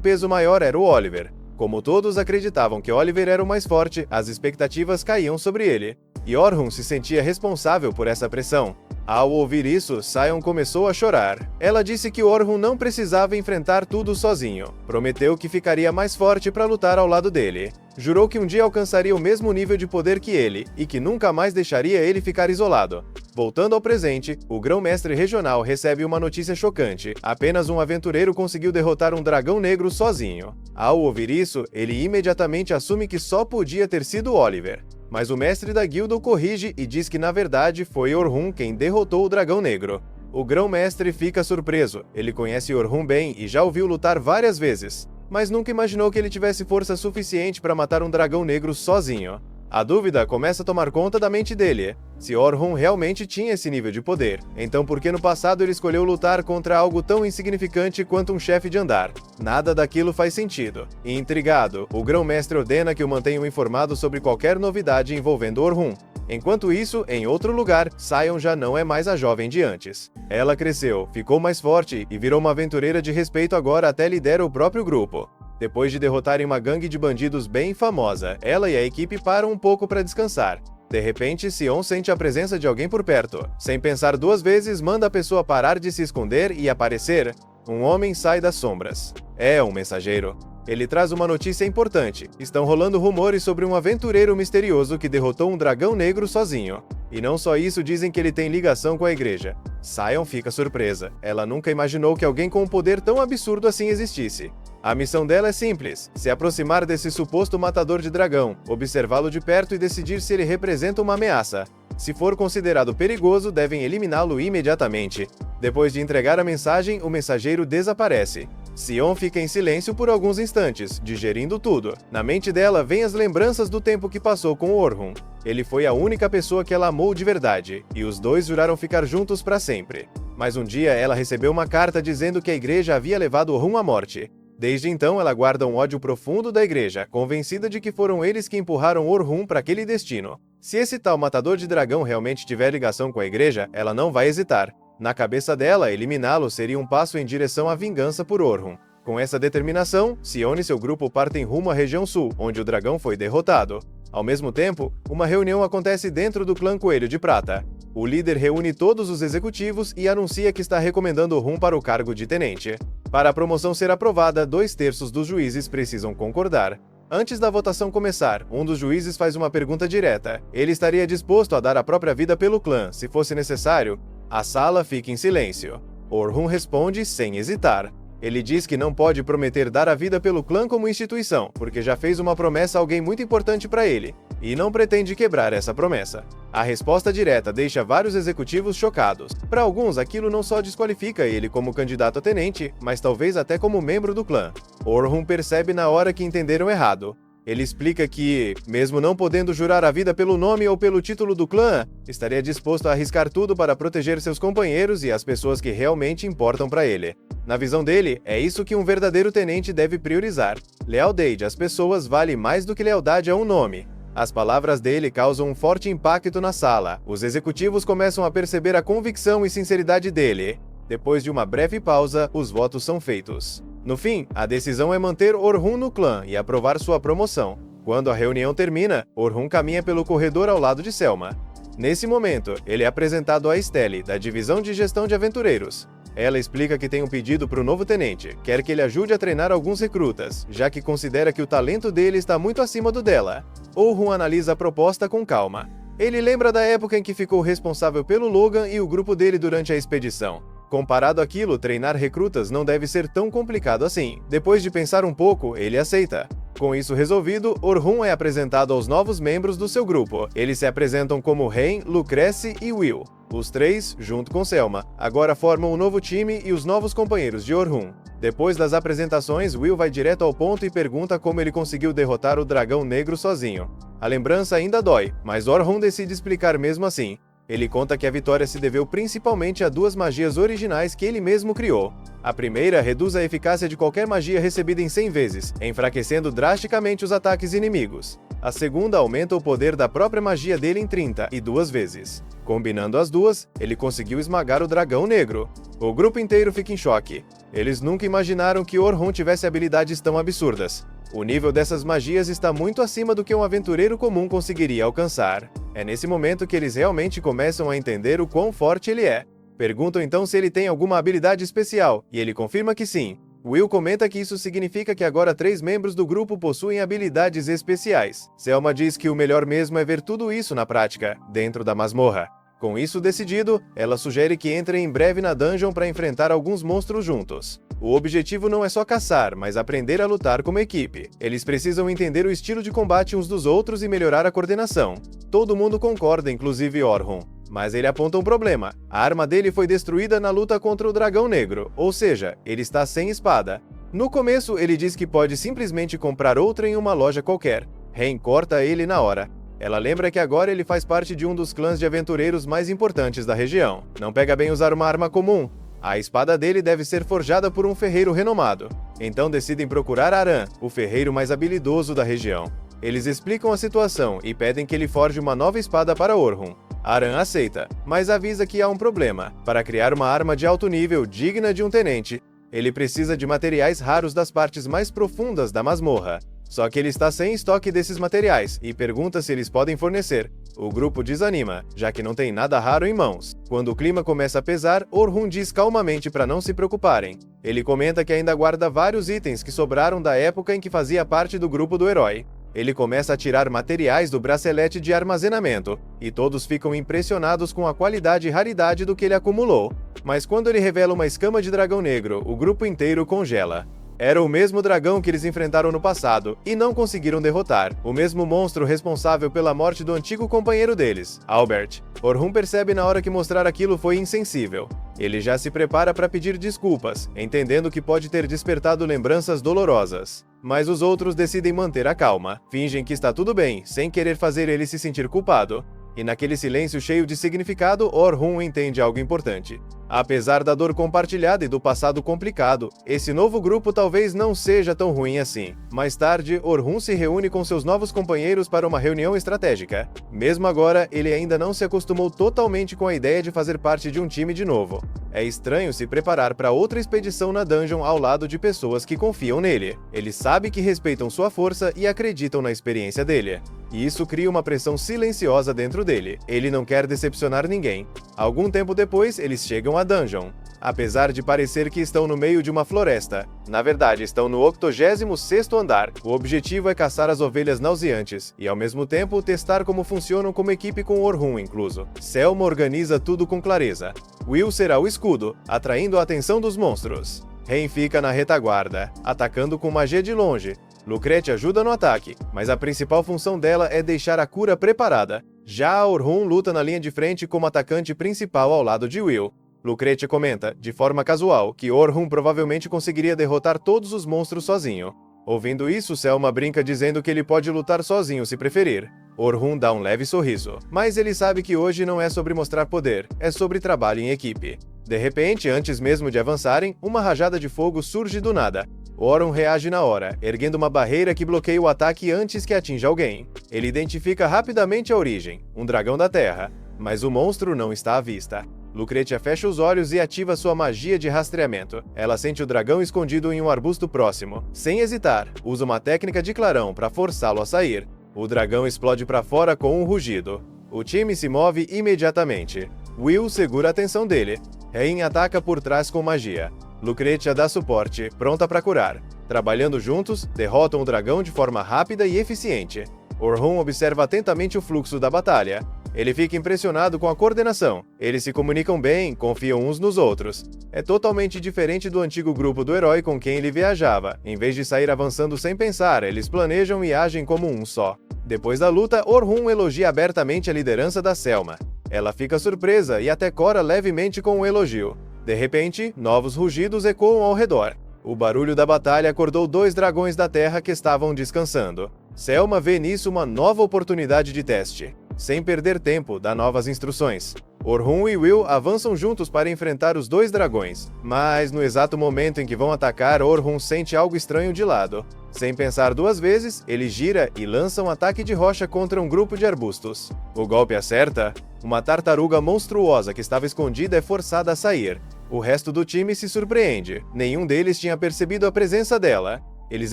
peso maior era o Oliver. Como todos acreditavam que Oliver era o mais forte, as expectativas caíam sobre ele. E Orhan se sentia responsável por essa pressão. Ao ouvir isso, Sion começou a chorar. Ela disse que Orhan não precisava enfrentar tudo sozinho. Prometeu que ficaria mais forte para lutar ao lado dele. Jurou que um dia alcançaria o mesmo nível de poder que ele e que nunca mais deixaria ele ficar isolado. Voltando ao presente, o grão-mestre regional recebe uma notícia chocante. Apenas um aventureiro conseguiu derrotar um dragão negro sozinho. Ao ouvir isso, ele imediatamente assume que só podia ter sido Oliver. Mas o mestre da guilda o corrige e diz que na verdade foi Orhan quem derrotou o dragão negro. O grão-mestre fica surpreso. Ele conhece Orhan bem e já o viu lutar várias vezes, mas nunca imaginou que ele tivesse força suficiente para matar um dragão negro sozinho. A dúvida começa a tomar conta da mente dele. Se Orhan realmente tinha esse nível de poder, então por que no passado ele escolheu lutar contra algo tão insignificante quanto um chefe de andar? Nada daquilo faz sentido. Intrigado, o grão-mestre ordena que o mantenham informado sobre qualquer novidade envolvendo Orhan. Enquanto isso, em outro lugar, Sion já não é mais a jovem de antes. Ela cresceu, ficou mais forte e virou uma aventureira de respeito agora até lidera o próprio grupo. Depois de derrotarem uma gangue de bandidos bem famosa, ela e a equipe param um pouco para descansar. De repente, Sion sente a presença de alguém por perto. Sem pensar duas vezes, manda a pessoa parar de se esconder e aparecer. Um homem sai das sombras. É um mensageiro. Ele traz uma notícia importante. Estão rolando rumores sobre um aventureiro misterioso que derrotou um dragão negro sozinho. E não só isso, dizem que ele tem ligação com a igreja. Sion fica surpresa. Ela nunca imaginou que alguém com um poder tão absurdo assim existisse. A missão dela é simples: se aproximar desse suposto matador de dragão, observá-lo de perto e decidir se ele representa uma ameaça. Se for considerado perigoso, devem eliminá-lo imediatamente. Depois de entregar a mensagem, o mensageiro desaparece. Sion fica em silêncio por alguns instantes, digerindo tudo. Na mente dela vêm as lembranças do tempo que passou com Orhun. Ele foi a única pessoa que ela amou de verdade, e os dois juraram ficar juntos para sempre. Mas um dia ela recebeu uma carta dizendo que a igreja havia levado Orhun à morte. Desde então, ela guarda um ódio profundo da igreja, convencida de que foram eles que empurraram Orhun para aquele destino. Se esse tal matador de dragão realmente tiver ligação com a igreja, ela não vai hesitar. Na cabeça dela, eliminá-lo seria um passo em direção à vingança por Orhun. Com essa determinação, Sion e seu grupo partem rumo à região sul, onde o dragão foi derrotado. Ao mesmo tempo, uma reunião acontece dentro do clã Coelho de Prata. O líder reúne todos os executivos e anuncia que está recomendando Orhun para o cargo de tenente. Para a promoção ser aprovada, 2/3 dos juízes precisam concordar. Antes da votação começar, um dos juízes faz uma pergunta direta. Ele estaria disposto a dar a própria vida pelo clã, se fosse necessário? A sala fica em silêncio. Orhun responde sem hesitar. Ele diz que não pode prometer dar a vida pelo clã como instituição, porque já fez uma promessa a alguém muito importante para ele, e não pretende quebrar essa promessa. A resposta direta deixa vários executivos chocados. Para alguns, aquilo não só desqualifica ele como candidato a tenente, mas talvez até como membro do clã. Orhun percebe na hora que entenderam errado. Ele explica que, mesmo não podendo jurar a vida pelo nome ou pelo título do clã, estaria disposto a arriscar tudo para proteger seus companheiros e as pessoas que realmente importam para ele. Na visão dele, é isso que um verdadeiro tenente deve priorizar. Lealdade às pessoas vale mais do que lealdade a um nome. As palavras dele causam um forte impacto na sala. Os executivos começam a perceber a convicção e sinceridade dele. Depois de uma breve pausa, os votos são feitos. No fim, a decisão é manter Orhun no clã e aprovar sua promoção. Quando a reunião termina, Orhun caminha pelo corredor ao lado de Selma. Nesse momento, ele é apresentado a Estelle, da Divisão de Gestão de Aventureiros. Ela explica que tem um pedido para o novo tenente, quer que ele ajude a treinar alguns recrutas, já que considera que o talento dele está muito acima do dela. Orhun analisa a proposta com calma. Ele lembra da época em que ficou responsável pelo Logan e o grupo dele durante a expedição. Comparado àquilo, treinar recrutas não deve ser tão complicado assim. Depois de pensar um pouco, ele aceita. Com isso resolvido, Orhun é apresentado aos novos membros do seu grupo. Eles se apresentam como Rain, Lucrece e Will. Os três, junto com Selma, agora formam um novo time e os novos companheiros de Orhun. Depois das apresentações, Will vai direto ao ponto e pergunta como ele conseguiu derrotar o dragão negro sozinho. A lembrança ainda dói, mas Orhun decide explicar mesmo assim. Ele conta que a vitória se deveu principalmente a 2 magias originais que ele mesmo criou. A primeira reduz a eficácia de qualquer magia recebida em 100 vezes, enfraquecendo drasticamente os ataques inimigos. A segunda aumenta o poder da própria magia dele em 32 vezes. Combinando as duas, ele conseguiu esmagar o dragão negro. O grupo inteiro fica em choque. Eles nunca imaginaram que Orhun tivesse habilidades tão absurdas. O nível dessas magias está muito acima do que um aventureiro comum conseguiria alcançar. É nesse momento que eles realmente começam a entender o quão forte ele é. Perguntam então se ele tem alguma habilidade especial, e ele confirma que sim. Will comenta que isso significa que agora 3 membros do grupo possuem habilidades especiais. Selma diz que o melhor mesmo é ver tudo isso na prática, dentro da masmorra. Com isso decidido, ela sugere que entrem em breve na dungeon para enfrentar alguns monstros juntos. O objetivo não é só caçar, mas aprender a lutar como equipe. Eles precisam entender o estilo de combate uns dos outros e melhorar a coordenação. Todo mundo concorda, inclusive Orhun. Mas ele aponta um problema. A arma dele foi destruída na luta contra o dragão negro, ou seja, ele está sem espada. No começo, ele diz que pode simplesmente comprar outra em uma loja qualquer. Rain corta ele na hora. Ela lembra que agora ele faz parte de um dos clãs de aventureiros mais importantes da região. Não pega bem usar uma arma comum. A espada dele deve ser forjada por um ferreiro renomado. Então decidem procurar Aran, o ferreiro mais habilidoso da região. Eles explicam a situação e pedem que ele forje uma nova espada para Orhun. Aran aceita, mas avisa que há um problema. Para criar uma arma de alto nível digna de um tenente, ele precisa de materiais raros das partes mais profundas da masmorra. Só que ele está sem estoque desses materiais e pergunta se eles podem fornecer. O grupo desanima, já que não tem nada raro em mãos. Quando o clima começa a pesar, Orhun diz calmamente para não se preocuparem. Ele comenta que ainda guarda vários itens que sobraram da época em que fazia parte do grupo do herói. Ele começa a tirar materiais do bracelete de armazenamento, e todos ficam impressionados com a qualidade e raridade do que ele acumulou. Mas quando ele revela uma escama de dragão negro, o grupo inteiro congela. Era o mesmo dragão que eles enfrentaram no passado, e não conseguiram derrotar. O mesmo monstro responsável pela morte do antigo companheiro deles, Albert. Orhun percebe na hora que mostrar aquilo foi insensível. Ele já se prepara para pedir desculpas, entendendo que pode ter despertado lembranças dolorosas. Mas os outros decidem manter a calma, fingem que está tudo bem, sem querer fazer ele se sentir culpado. E naquele silêncio cheio de significado, Orhun entende algo importante. Apesar da dor compartilhada e do passado complicado, esse novo grupo talvez não seja tão ruim assim. Mais tarde, Orhun se reúne com seus novos companheiros para uma reunião estratégica. Mesmo agora, ele ainda não se acostumou totalmente com a ideia de fazer parte de um time de novo. É estranho se preparar para outra expedição na dungeon ao lado de pessoas que confiam nele. Ele sabe que respeitam sua força e acreditam na experiência dele. E isso cria uma pressão silenciosa dentro dele. Ele não quer decepcionar ninguém. Algum tempo depois, eles chegam à dungeon. Apesar de parecer que estão no meio de uma floresta, na verdade estão no 86º andar. O objetivo é caçar as ovelhas nauseantes e, ao mesmo tempo, testar como funcionam como equipe com Orhun incluso. Selma organiza tudo com clareza. Will será o escudo, atraindo a atenção dos monstros. Rain fica na retaguarda, atacando com magia de longe. Lucrete ajuda no ataque, mas a principal função dela é deixar a cura preparada. Já Orhun luta na linha de frente como atacante principal ao lado de Will. Lucrete comenta, de forma casual, que Orhun provavelmente conseguiria derrotar todos os monstros sozinho. Ouvindo isso, Selma brinca dizendo que ele pode lutar sozinho se preferir. Orhun dá um leve sorriso, mas ele sabe que hoje não é sobre mostrar poder, é sobre trabalho em equipe. De repente, antes mesmo de avançarem, uma rajada de fogo surge do nada. Orhun reage na hora, erguendo uma barreira que bloqueia o ataque antes que atinja alguém. Ele identifica rapidamente a origem, um dragão da terra, mas o monstro não está à vista. Lucretia fecha os olhos e ativa sua magia de rastreamento. Ela sente o dragão escondido em um arbusto próximo. Sem hesitar, usa uma técnica de clarão para forçá-lo a sair. O dragão explode para fora com um rugido. O time se move imediatamente. Will segura a atenção dele. Rain ataca por trás com magia. Lucretia dá suporte, pronta para curar. Trabalhando juntos, derrotam o dragão de forma rápida e eficiente. Orhun observa atentamente o fluxo da batalha. Ele fica impressionado com a coordenação. Eles se comunicam bem, confiam uns nos outros. É totalmente diferente do antigo grupo do herói com quem ele viajava. Em vez de sair avançando sem pensar, eles planejam e agem como um só. Depois da luta, Orhun elogia abertamente a liderança da Selma. Ela fica surpresa e até cora levemente com o elogio. De repente, novos rugidos ecoam ao redor. O barulho da batalha acordou 2 dragões da terra que estavam descansando. Selma vê nisso uma nova oportunidade de teste. Sem perder tempo, dá novas instruções. Orhun e Will avançam juntos para enfrentar os 2 dragões, mas no exato momento em que vão atacar, Orhun sente algo estranho de lado. Sem pensar 2 vezes, ele gira e lança um ataque de rocha contra um grupo de arbustos. O golpe acerta. Uma tartaruga monstruosa que estava escondida é forçada a sair. O resto do time se surpreende. Nenhum deles tinha percebido a presença dela. Eles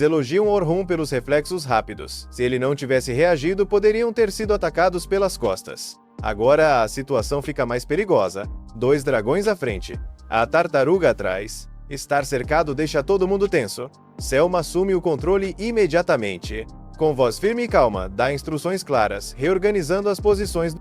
elogiam Orhun pelos reflexos rápidos. Se ele não tivesse reagido, poderiam ter sido atacados pelas costas. Agora a situação fica mais perigosa. 2 dragões à frente. A tartaruga atrás. Estar cercado deixa todo mundo tenso. Selma assume o controle imediatamente. Com voz firme e calma, dá instruções claras, reorganizando as posições.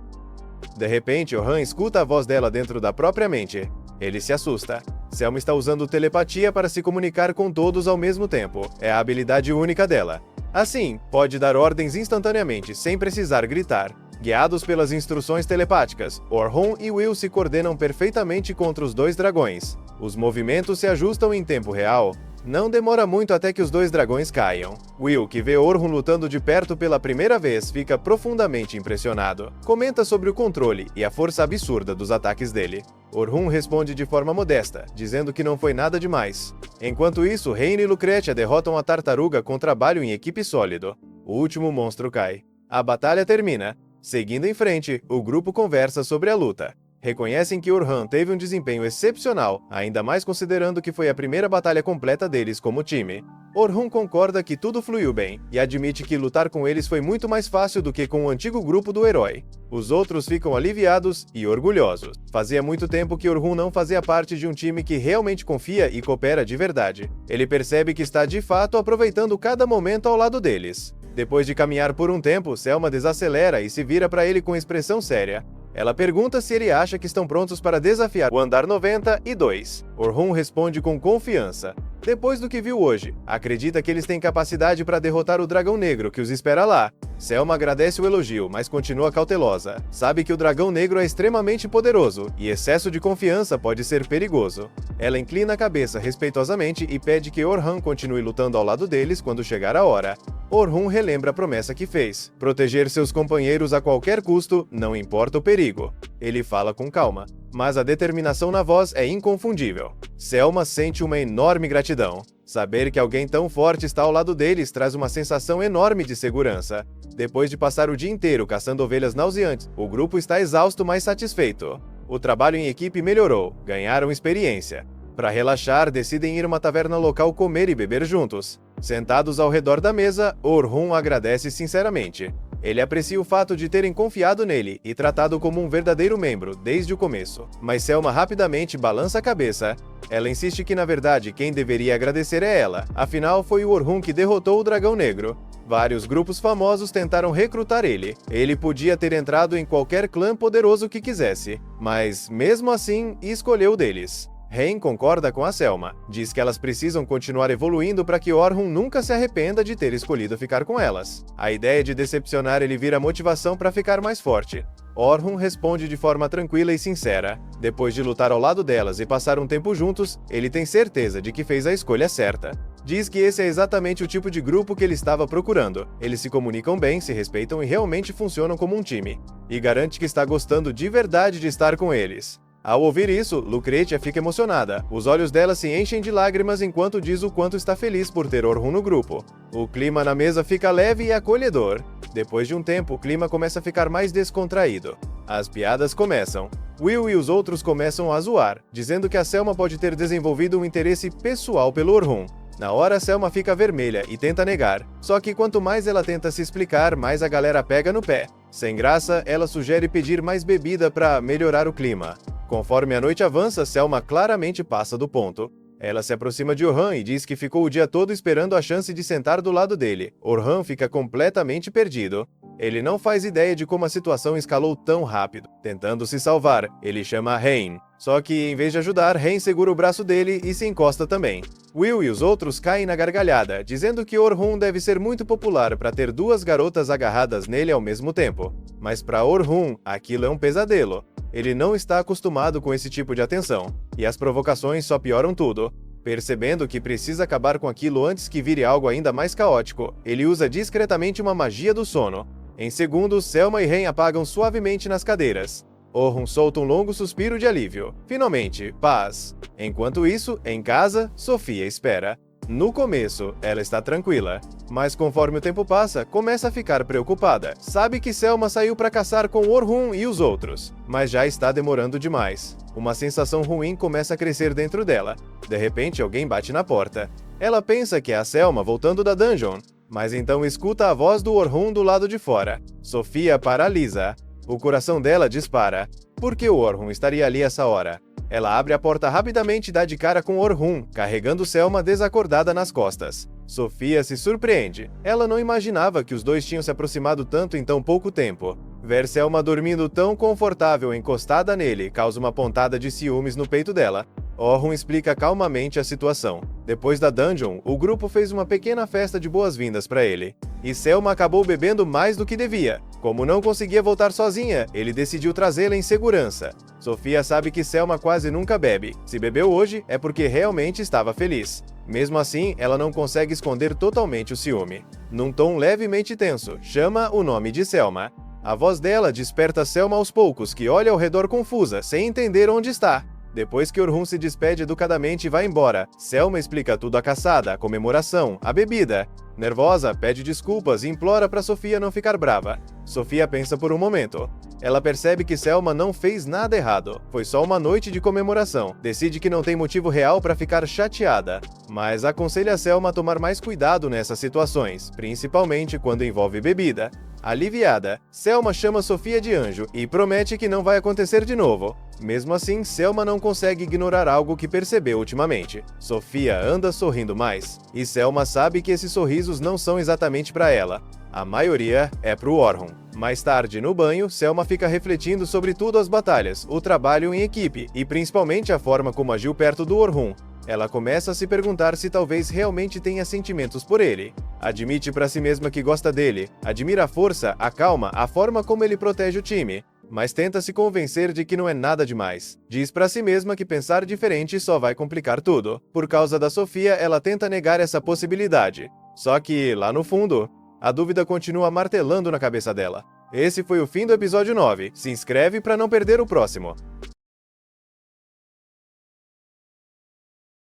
De repente, Orhun escuta a voz dela dentro da própria mente. Ele se assusta. Selma está usando telepatia para se comunicar com todos ao mesmo tempo. É a habilidade única dela. Assim, pode dar ordens instantaneamente, sem precisar gritar. Guiados pelas instruções telepáticas, Orhun e Will se coordenam perfeitamente contra os 2 dragões. Os movimentos se ajustam em tempo real. Não demora muito até que os dois dragões caiam. Will, que vê Orhun lutando de perto pela primeira vez, fica profundamente impressionado. Comenta sobre o controle e a força absurda dos ataques dele. Orhun responde de forma modesta, dizendo que não foi nada demais. Enquanto isso, Reine e Lucretia derrotam a tartaruga com trabalho em equipe sólido. O último monstro cai. A batalha termina. Seguindo em frente, o grupo conversa sobre a luta. Reconhecem que Orhun teve um desempenho excepcional, ainda mais considerando que foi a primeira batalha completa deles como time. Orhun concorda que tudo fluiu bem, e admite que lutar com eles foi muito mais fácil do que com o antigo grupo do herói. Os outros ficam aliviados e orgulhosos. Fazia muito tempo que Orhun não fazia parte de um time que realmente confia e coopera de verdade. Ele percebe que está de fato aproveitando cada momento ao lado deles. Depois de caminhar por um tempo, Selma desacelera e se vira para ele com expressão séria. Ela pergunta se ele acha que estão prontos para desafiar o Andar 92. Orhun responde com confiança. Depois do que viu hoje, acredita que eles têm capacidade para derrotar o Dragão Negro que os espera lá. Selma agradece o elogio, mas continua cautelosa. Sabe que o Dragão Negro é extremamente poderoso, e excesso de confiança pode ser perigoso. Ela inclina a cabeça respeitosamente e pede que Orhun continue lutando ao lado deles quando chegar a hora. Orhun relembra a promessa que fez: proteger seus companheiros a qualquer custo, não importa o perigo. Ele fala com calma, mas a determinação na voz é inconfundível. Selma sente uma enorme gratidão. Saber que alguém tão forte está ao lado deles traz uma sensação enorme de segurança. Depois de passar o dia inteiro caçando ovelhas nauseantes, o grupo está exausto, mas satisfeito. O trabalho em equipe melhorou, ganharam experiência. Para relaxar, decidem ir a uma taverna local comer e beber juntos. Sentados ao redor da mesa, Orhun agradece sinceramente. Ele aprecia o fato de terem confiado nele e tratado como um verdadeiro membro desde o começo. Mas Selma rapidamente balança a cabeça. Ela insiste que, na verdade, quem deveria agradecer é ela. Afinal, foi o Orhun que derrotou o Dragão Negro. Vários grupos famosos tentaram recrutar ele. Ele podia ter entrado em qualquer clã poderoso que quisesse, mas, mesmo assim, escolheu o deles. Rein concorda com a Selma. Diz que elas precisam continuar evoluindo para que Orhun nunca se arrependa de ter escolhido ficar com elas. A ideia de decepcionar ele vira motivação para ficar mais forte. Orhun responde de forma tranquila e sincera. Depois de lutar ao lado delas e passar um tempo juntos, ele tem certeza de que fez a escolha certa. Diz que esse é exatamente o tipo de grupo que ele estava procurando. Eles se comunicam bem, se respeitam e realmente funcionam como um time. E garante que está gostando de verdade de estar com eles. Ao ouvir isso, Lucretia fica emocionada. Os olhos dela se enchem de lágrimas enquanto diz o quanto está feliz por ter Orhun no grupo. O clima na mesa fica leve e acolhedor. Depois de um tempo, o clima começa a ficar mais descontraído. As piadas começam. Will e os outros começam a zoar, dizendo que a Selma pode ter desenvolvido um interesse pessoal pelo Orhun. Na hora, Selma fica vermelha e tenta negar. Só que quanto mais ela tenta se explicar, mais a galera pega no pé. Sem graça, ela sugere pedir mais bebida para melhorar o clima. Conforme a noite avança, Selma claramente passa do ponto. Ela se aproxima de Orhun e diz que ficou o dia todo esperando a chance de sentar do lado dele. Orhun fica completamente perdido. Ele não faz ideia de como a situação escalou tão rápido. Tentando se salvar, ele chama Rein. Só que, em vez de ajudar, Rein segura o braço dele e se encosta também. Will e os outros caem na gargalhada, dizendo que Orhun deve ser muito popular para ter duas garotas agarradas nele ao mesmo tempo. Mas para Orhun, aquilo é um pesadelo. Ele não está acostumado com esse tipo de atenção, e as provocações só pioram tudo. Percebendo que precisa acabar com aquilo antes que vire algo ainda mais caótico, ele usa discretamente uma magia do sono. Em segundos, Selma e Rein apagam suavemente nas cadeiras. Orhun solta um longo suspiro de alívio. Finalmente, paz. Enquanto isso, em casa, Sofia espera. No começo, ela está tranquila, mas conforme o tempo passa, começa a ficar preocupada. Sabe que Selma saiu para caçar com Orhun e os outros, mas já está demorando demais. Uma sensação ruim começa a crescer dentro dela. De repente, alguém bate na porta. Ela pensa que é a Selma voltando da dungeon, mas então escuta a voz do Orhun do lado de fora. Sofia paralisa. O coração dela dispara. Por que o Orhun estaria ali essa hora? Ela abre a porta rapidamente e dá de cara com Orhun, carregando Selma desacordada nas costas. Sofia se surpreende. Ela não imaginava que os dois tinham se aproximado tanto em tão pouco tempo. Ver Selma dormindo tão confortável encostada nele causa uma pontada de ciúmes no peito dela. Orhun explica calmamente a situação. Depois da dungeon, o grupo fez uma pequena festa de boas-vindas para ele. E Selma acabou bebendo mais do que devia. Como não conseguia voltar sozinha, ele decidiu trazê-la em segurança. Sofia sabe que Selma quase nunca bebe. Se bebeu hoje, é porque realmente estava feliz. Mesmo assim, ela não consegue esconder totalmente o ciúme. Num tom levemente tenso, chama o nome de Selma. A voz dela desperta Selma aos poucos, que olha ao redor confusa, sem entender onde está. Depois que Orhun se despede educadamente e vai embora, Selma explica tudo à caçada, a comemoração, a bebida. Nervosa, pede desculpas e implora para Sofia não ficar brava. Sofia pensa por um momento. Ela percebe que Selma não fez nada errado. Foi só uma noite de comemoração. Decide que não tem motivo real para ficar chateada. Mas aconselha Selma a tomar mais cuidado nessas situações, principalmente quando envolve bebida. Aliviada, Selma chama Sofia de anjo e promete que não vai acontecer de novo. Mesmo assim, Selma não consegue ignorar algo que percebeu ultimamente. Sofia anda sorrindo mais, e Selma sabe que esses sorrisos não são exatamente para ela. A maioria é pro Orhun. Mais tarde, no banho, Selma fica refletindo sobre tudo as batalhas, o trabalho em equipe e principalmente a forma como agiu perto do Orhun. Ela começa a se perguntar se talvez realmente tenha sentimentos por ele. Admite para si mesma que gosta dele, admira a força, a calma, a forma como ele protege o time, mas tenta se convencer de que não é nada demais. Diz para si mesma que pensar diferente só vai complicar tudo. Por causa da Sofia, ela tenta negar essa possibilidade. Só que, lá no fundo, a dúvida continua martelando na cabeça dela. Esse foi o fim do episódio 9. Se inscreve para não perder o próximo.